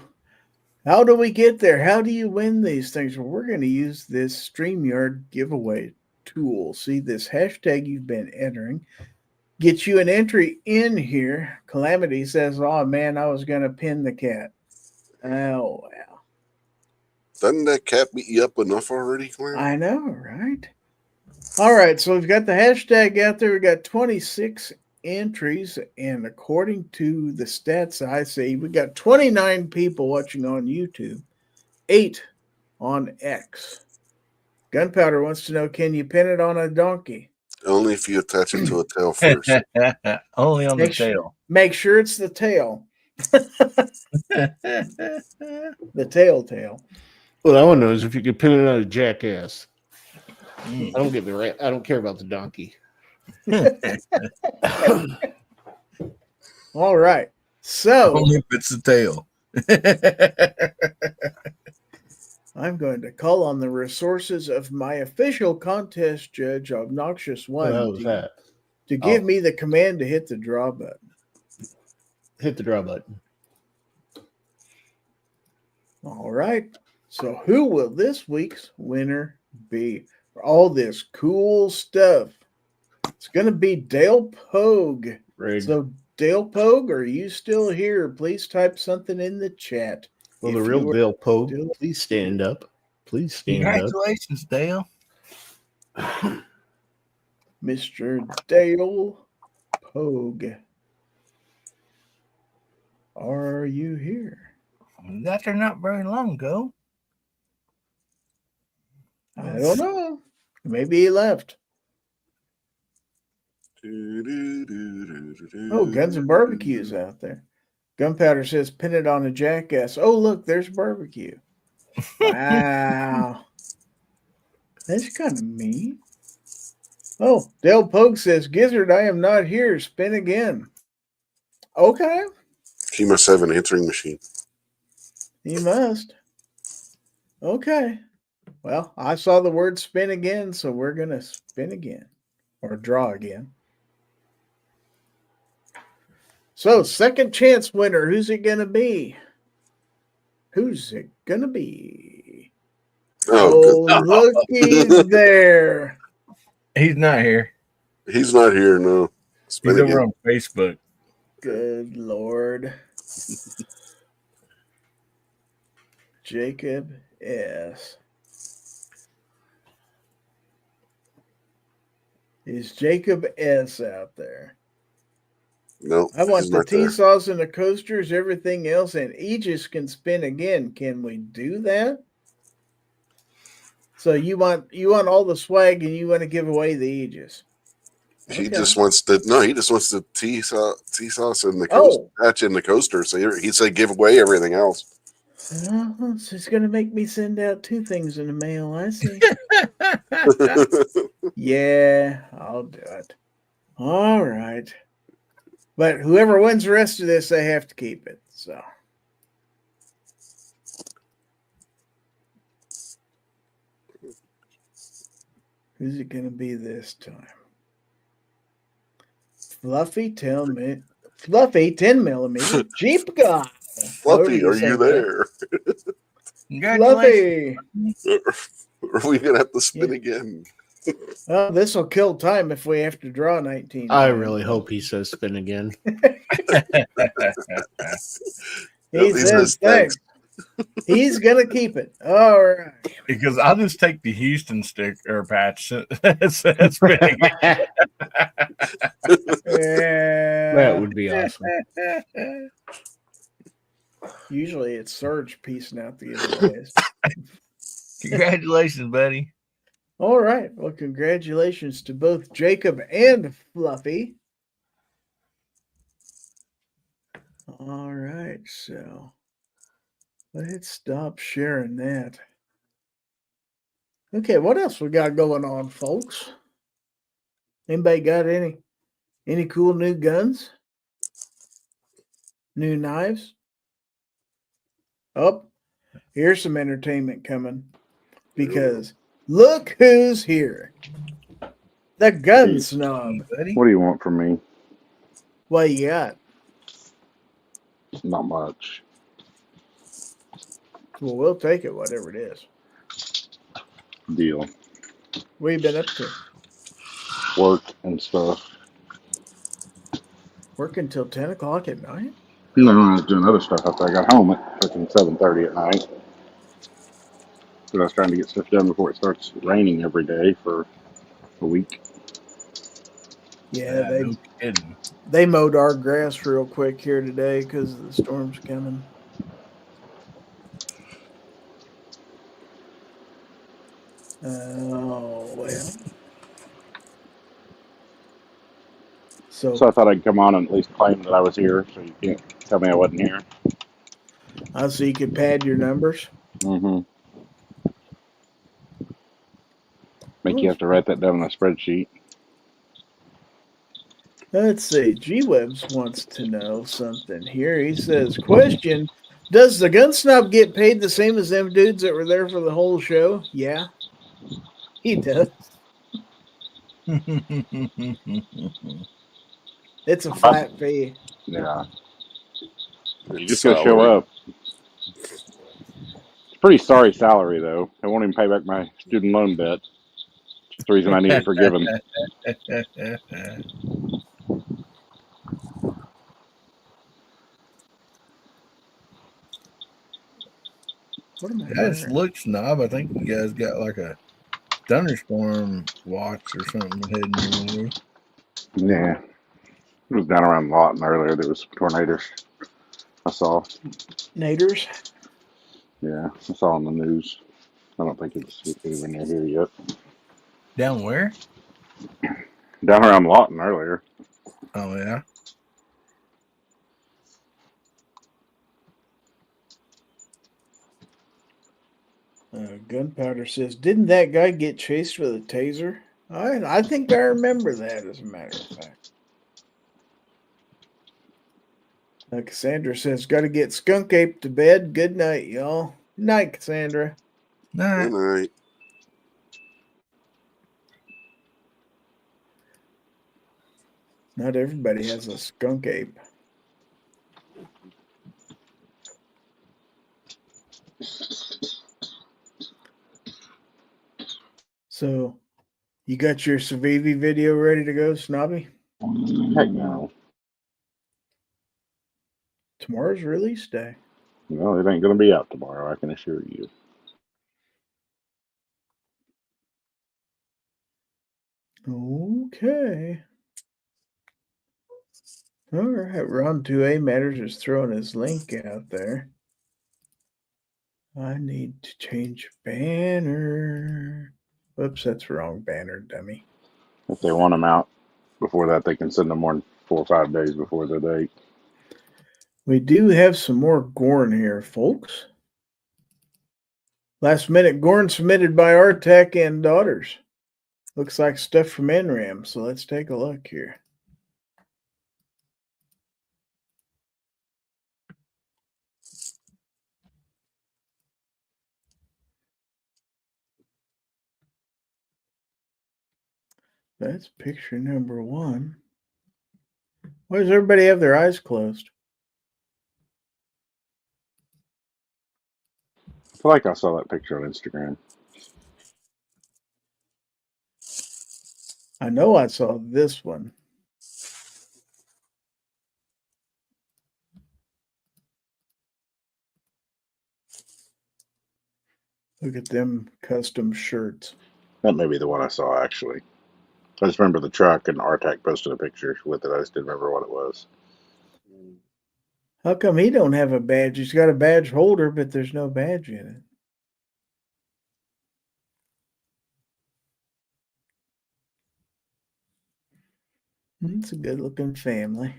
how do we get there? How do you win these things? Well, we're going to use this StreamYard giveaway tool. See, this hashtag you've been entering gets you an entry in here. Calamity says, oh, man, I was going to pin the cat. Oh, wow. Doesn't that cat beat you up enough already, Clint? I know, right? All right, so we've got the hashtag out there. We've got 26 entries, and according to the stats I see, we got 29 people watching on YouTube, 8 on X. Gunpowder wants to know, can you pin it on a donkey? Only if you attach it to a tail first. Only on the Make sure- tail. Make sure it's the tail. The tail. What I want to know is if you could pin it on a jackass. Mm. I don't get the right. I don't care about the donkey. All right. So Only if it's the tail. I'm going to call on the resources of my official contest judge, Obnoxious One, What was that? to give me the command to hit the draw button. Hit the draw button. All right. So who will this week's winner be? For all this cool stuff. It's going to be Dale Pogue. Right. So Dale Pogue, are you still here? Please type something in the chat. Well, the If real you are Dale Pogue, still- please stand up. Please stand up. Congratulations, Dale. Mr. Dale Pogue. Are you here? We got there not very long ago. I don't know. Maybe he left. Oh, Guns and Barbecue's out there. Gunpowder says, pin it on a jackass. Oh, look, there's barbecue. Wow. That's kind of mean. Oh, Dale Pogue says, Gizzard, I am not here. Spin again. Okay. He must have an answering machine. He must. Okay. Well, I saw the word spin again, so we're going to spin again or draw again. So, second chance winner, who's it going to be? Who's it gonna be? Oh, Oh, looky there. He's not here. he's not here. No, spin He's over again. on Facebook. Good Lord. Jacob S. Is Jacob S out there? No, I want he's the not there. T-saws and the coasters, everything else, and Aegis can spin again. Can we do that? So you want all the swag and you want to give away the Aegis. He Okay. just wants the T-sauce and the patch and the coaster. So he said give away everything else. So it's going to make me send out 2 things in the mail. I see. Yeah, I'll do it. All right. But whoever wins the rest of this, they have to keep it. So. Who's it going to be this time? Fluffy 10 millimeter Jeep guy. Fluffy, are you there? Congratulations. Fluffy. Are we gonna have to spin again? Oh, this will kill time if we have to draw 19. I really hope he says spin again. He says thanks. He's gonna keep it. All right. Because I'll just take the Houston stick or patch. That's spin again. Yeah. That would be awesome. Usually it's Surge piecing out the giveaways. Congratulations, buddy. All right. Well, congratulations to both Jacob and Fluffy. All right. So let's stop sharing that. Okay. What else we got going on, folks? Anybody got any cool new guns? New knives? Oh, here's some entertainment coming. Because look who's here. The gun snob. Buddy. What do you want from me? What you got? Not much. Well, we'll take it, whatever it is. Deal. What have you been up to? Work and stuff. Working till 10 o'clock at night? No, I was doing other stuff after I got home at freaking 7:30 at night. But I was trying to get stuff done before it starts raining every day for a week. Yeah, No kidding. they mowed our grass real quick here today because the storm's coming. Oh, well. So So I thought I'd come on and at least claim that I was here, so you can't tell me I wasn't here. so you could pad your numbers. Mm-hmm. Make you have to write that down on a spreadsheet. Let's see. G-Webs wants to know something here. He says, question, does the gun snob get paid the same as them dudes that were there for the whole show? Yeah, he does. It's a flat fee. Yeah. You just gotta show up. It's a pretty sorry salary, though. I won't even pay back my student loan debt. That's the reason I need it forgiven. What am I That's wearing? look snob. I think you guys got like a thunderstorm watch or something heading your way. Yeah. It was down around Lawton earlier. There was tornadoes. I saw. Naders? Yeah, I saw on the news. I don't think it's even near here yet. Down where? Down around Lawton earlier. Oh yeah. Gunpowder says, didn't that guy get chased with a taser? I think I remember that, as a matter of fact. Cassandra says, got to get skunk ape to bed. Good night, y'all. Good night, Cassandra. Nah. Good night. Not everybody has a skunk ape. So, you got your Civivi video ready to go, Snobby? Heck no. Tomorrow's release day. No, it ain't going to be out tomorrow, I can assure you. Okay. All right, Ron 2A Matters is throwing his link out there. I need to change banner. Whoops, that's wrong banner, dummy. If they want them out before that, they can send them more than 4 or 5 days before the date. We do have some more Gorn here, folks. Last minute Gorn submitted by Artec and Daughters. Looks like stuff from NRAM, so let's take a look here. That's picture number 1. Why does everybody have their eyes closed? I feel like I saw that picture on Instagram. I know I saw this one. Look at them custom shirts. That may be the one I saw, actually. I just remember the truck, and Artec posted a picture with it. I just didn't remember what it was. How come he don't have a badge? He's got a badge holder, but there's no badge in it. It's a good-looking family.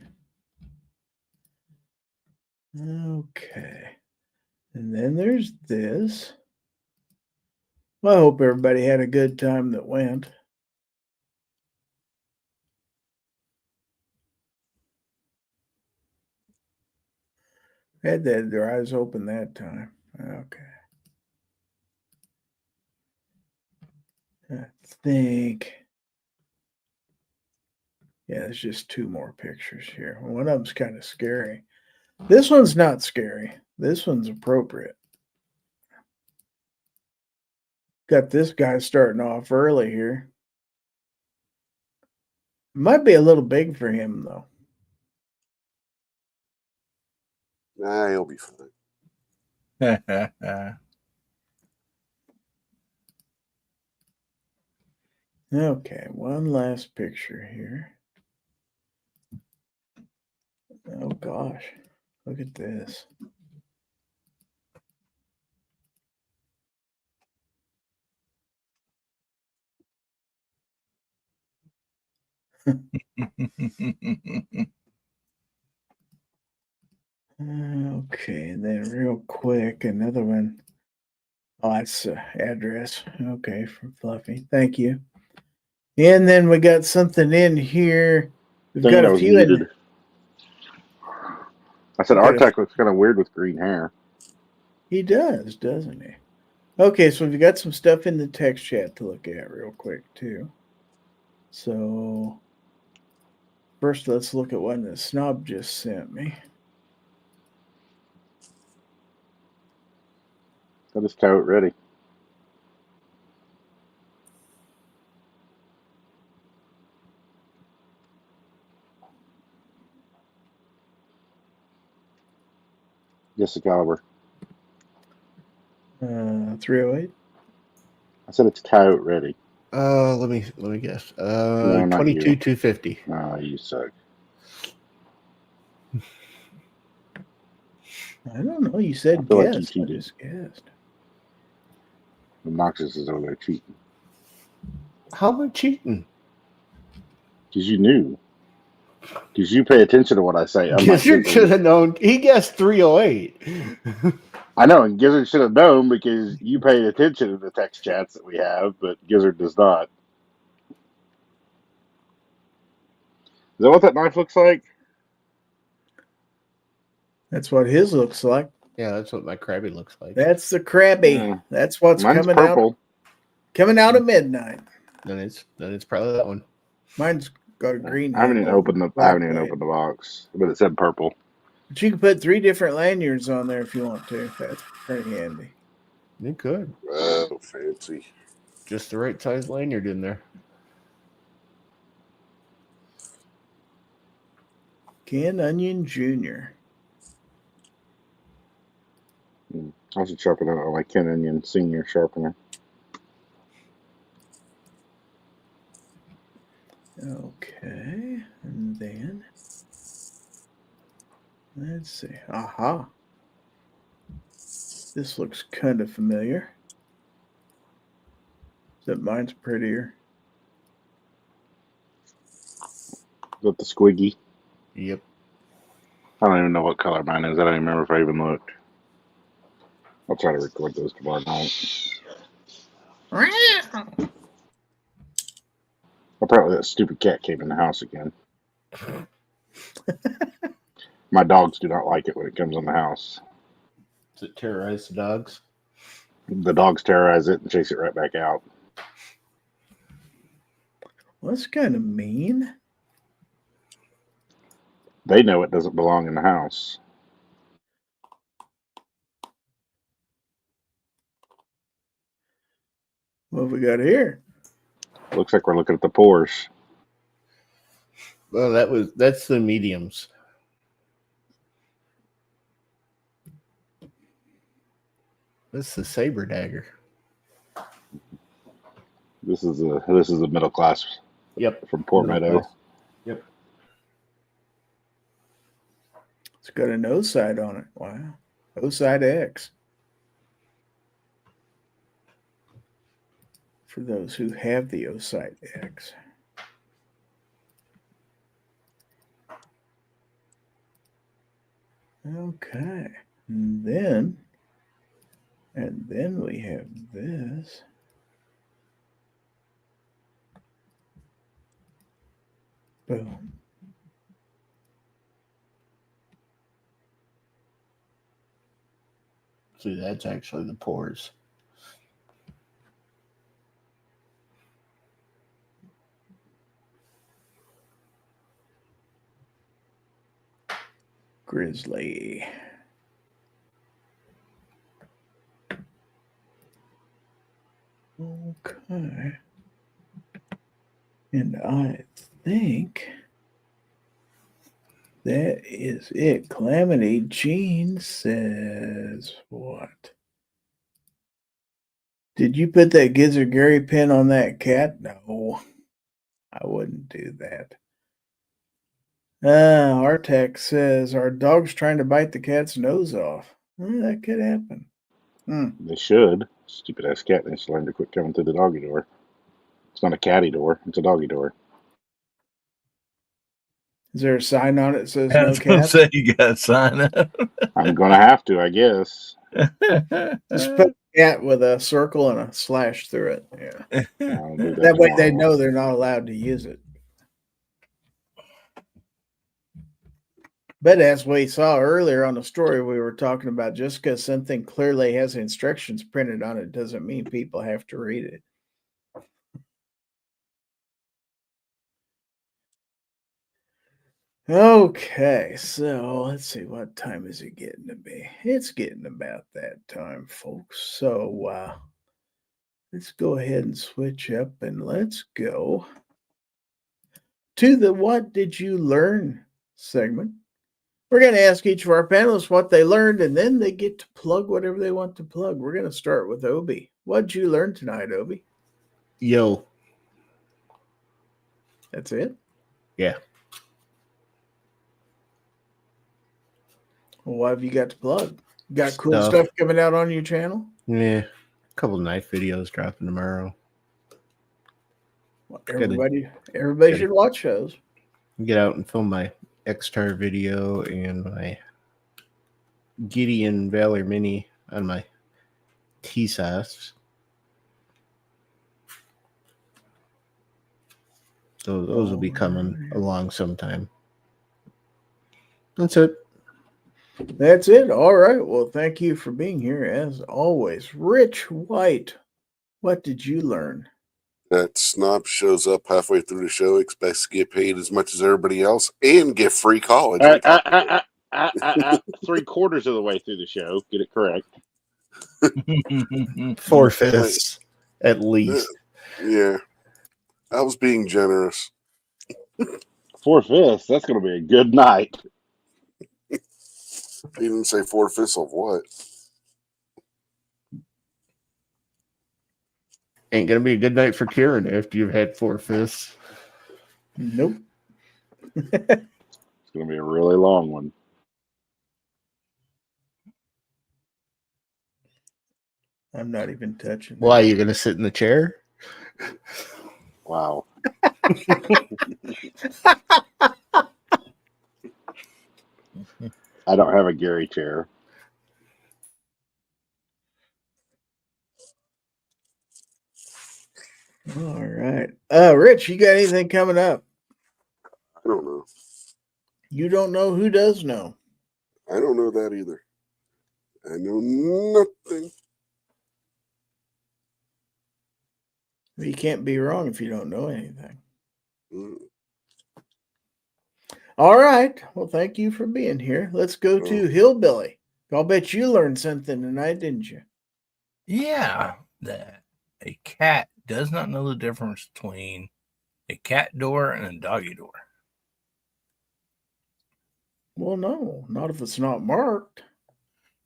Okay. And then there's this. Well, I hope everybody had a good time that went. Had their eyes open that time. Okay. I think. Yeah, there's just 2 more pictures here. One of them's kind of scary. This one's not scary. This one's appropriate. Got this guy starting off early here. Might be a little big for him, though. Nah, he'll be fine. Okay, one last picture here. Oh, gosh. Look at this. Okay, and then real quick, another one. Oh, that's address. Okay, from Fluffy. Thank you. And then we got something in here. We've got a few in. I said Artec looks kind of weird with green hair. He does, doesn't he? Okay, so we've got some stuff in the text chat to look at real quick, too. So, first, let's look at one that Snob just sent me. Got his tote ready. Guess the caliber. 308. I said it's coyote ready. Let me guess. No, not 22 you. 250. Ah, you suck. I don't know. You said feel like guess. you cheated. I just guessed. Obnoxious is over there cheating. How am I cheating? Because you knew. Because you pay attention to what I say. Gizzard should have known. He guessed 308. I know, and Gizzard should have known because you paid attention to the text chats that we have, but Gizzard does not. Is that what that knife looks like? That's what his looks like. Yeah, that's what my Krabby looks like. That's the Krabby. Yeah. That's what's Mine's coming purple. out. Coming out at midnight. Then it's probably that one. Mine's got a green. I haven't even opened the box, but it said purple. But you can put 3 different lanyards on there if you want to. That's pretty handy. You could. Oh, fancy. just the right size lanyard in there. Ken Onion Jr. I should sharpen it like Ken Onion Senior sharpener. Okay, and then let's see. Aha. This looks kind of familiar. Except mine's prettier. Is that the squiggy? Yep. I don't even know what color mine is. I don't even remember if I even looked. I'll try to record those tomorrow night. Apparently that stupid cat came in the house again. My dogs do not like it when it comes in the house. Does it terrorize the dogs? The dogs terrorize it and chase it right back out. Well, that's kind of mean. They know it doesn't belong in the house. What have we got here? Looks like we're looking at the pores. Well, that's the mediums. That's the saber dagger. This is a middle class. Yep. From Port Meadow. Yep. It's got an O side on it. Wow. O side X. For those who have the O side X. Okay. And then we have this. Boom. See, that's actually the pores. Grizzly. Okay. And I think that is it. Calamity Jean says what? Did you put that Gizzard Gary pin on that cat? No, I wouldn't do that. Artek says, our dog's trying to bite the cat's nose off. That could happen. They should. Stupid ass cat needs to learn to quit coming through the doggy door. It's not a catty door, it's a doggy door. Is there a sign on it that says I no was gonna cat? say you got to sign up. I'm gonna have to, I guess. Just put a cat with a circle and a slash through it. Yeah. I'll do That way they tomorrow. know they're not allowed to use it. But as we saw earlier on the story we were talking about, just because something clearly has instructions printed on it doesn't mean people have to read it. Okay, so let's see, what time is it getting to be? It's getting about that time, folks. So let's go ahead and switch up and let's go to the What Did You Learn segment. We're going to ask each of our panelists what they learned, and then they get to plug whatever they want to plug. We're going to start with Obi. What did you learn tonight, Obi? Yo. That's it? Yeah. Well, what have you got to plug? You got cool stuff coming out on your channel? Yeah. A couple knife videos dropping tomorrow. Well, everybody should watch those. Get out and film my X-Tar video and my Gideon Valor Mini on my T-Sauce. So those will be coming along sometime. That's it. That's it. All right. Well, thank you for being here as always. Rich White, what did you learn? That snob shows up halfway through the show, expects to get paid as much as everybody else, and get free college. 3/4 of the way through the show, get it correct. 4/5. At least. Yeah. I was being generous. 4/5. That's going to be a good night. He didn't say 4/5 of what? Ain't gonna be a good night for Kieran after you've had 4/5. Nope. It's going to be a really long one. I'm not even touching. Why, you gonna sit in the chair? Wow. I don't have a Gary chair. All right. Rich, you got anything coming up? I don't know. You don't know who does know. I don't know that either. I know nothing. You can't be wrong if you don't know anything. Mm. All right. Well, thank you for being here. Let's go to Hillbilly. I'll bet you learned something tonight, didn't you? Yeah, that a cat does not know the difference between a cat door and a doggy door. Well, no, not if it's not marked.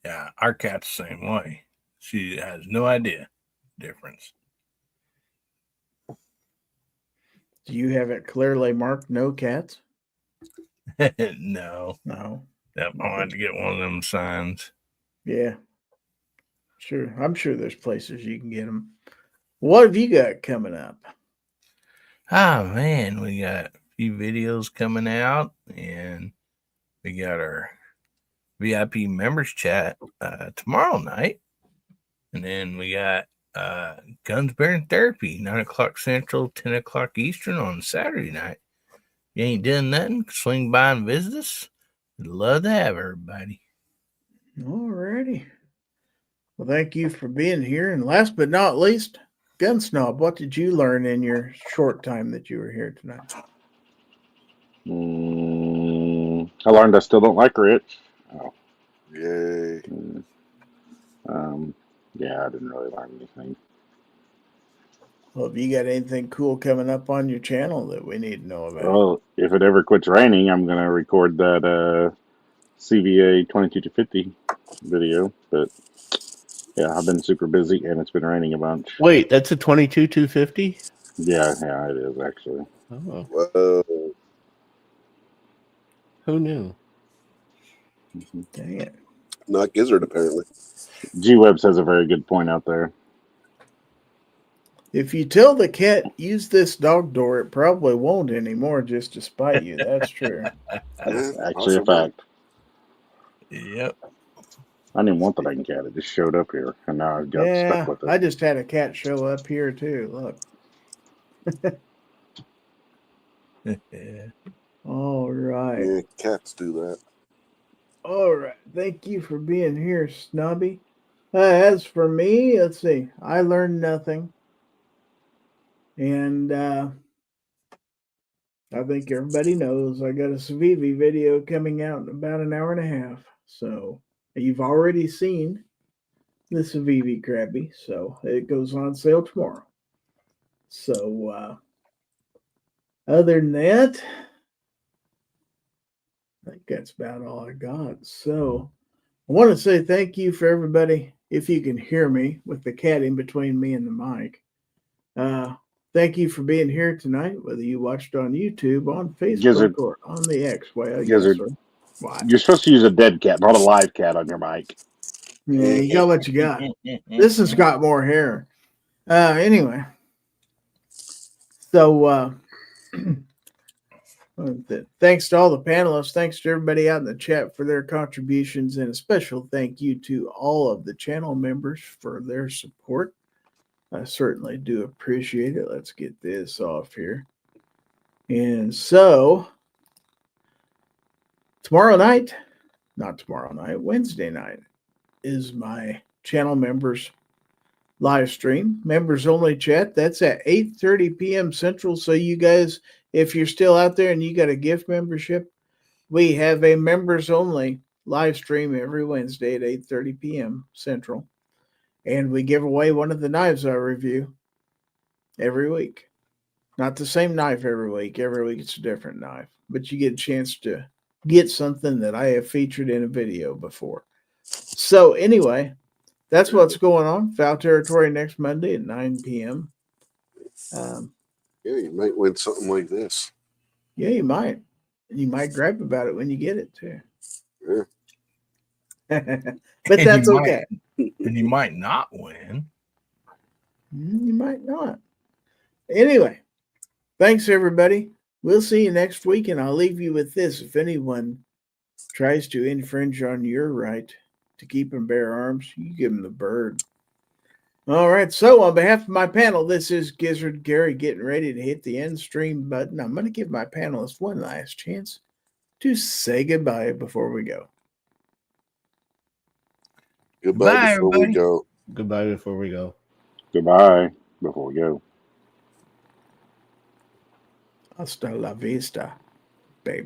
Yeah, our cat's the same way. She has no idea the difference. Do you have it clearly marked no cats? No. No. Yep, I'll have to get one of them signs. Yeah. Sure. I'm sure there's places you can get them. What have you got coming up? Ah, man, we got a few videos coming out, and we got our VIP members chat tomorrow night. And then we got Guns, Bear, and Therapy, 9 o'clock Central, 10 o'clock Eastern on Saturday night. You ain't doing nothing, swing by and visit us. We'd love to have everybody. All righty. Well, thank you for being here. And last but not least, Gun Snob, what did you learn in your short time that you were here tonight? I learned I still don't like Rich. Oh. Yay. Yeah, I didn't really learn anything. Well, have you got anything cool coming up on your channel that we need to know about? Well, if it ever quits raining, I'm going to record that CVA 22-50 video. But yeah, I've been super busy and it's been raining a bunch. Wait, that's a 22-250? Yeah, it is actually. Oh, Whoa. who knew? Dang it. Not Gizzard, apparently. G-Webs has a very good point out there. If you tell the cat, use this dog door, it probably won't anymore just to spite you. That's true. That's Yeah, actually a possibly. fact. Yep. I didn't want the dang cat. It just showed up here, and now I've got stuck with it. I just had a cat show up here too. Look. Yeah. All right. Yeah, cats do that. All right. Thank you for being here, Snobby. As for me, let's see. I learned nothing. And I think everybody knows I got a Civivi video coming out in about an hour and a half. So you've already seen the Civivi Krabby. So it goes on sale tomorrow. So other than that, I think that's about all I got. So I want to say thank you for everybody. If you can hear me with the cat in between me and the mic. Thank you for being here tonight, whether you watched on YouTube, on Facebook, Gizzard. or on the X. Well, Gizzard. yes, sir. Why? You're supposed to use a dead cat, not a live cat on your mic. Yeah, you got what you got. This has got more hair. Anyway. So thanks to all the panelists. Thanks to everybody out in the chat for their contributions, and a special thank you to all of the channel members for their support. I certainly do appreciate it. Let's get this off here. And so Wednesday night is my channel members live stream, members only chat. That's at 8:30 p.m. Central. So you guys, if you're still out there and you got a gift membership, we have a members only live stream every Wednesday at 8:30 p.m. Central. And we give away one of the knives I review. every week. Not the same knife every week. Every week it's a different knife. But you get a chance to get something that I have featured in a video before. So anyway, that's what's going on. Fowl Territory next Monday at 9 p.m. Yeah, you might win something like this. Yeah, you might. And you might gripe about it when you get it too. Yeah. But And that's you okay. And you might not win. You might not. Anyway, thanks everybody. We'll see you next week, and I'll leave you with this. If anyone tries to infringe on your right to keep and bear arms, you give them the bird. All right, so on behalf of my panel, this is Gizzard Gary getting ready to hit the end stream button. I'm going to give my panelists one last chance to say goodbye before we go. Goodbye Bye, before everybody. we go. Goodbye before we go. Goodbye before we go. Hasta la vista, baby.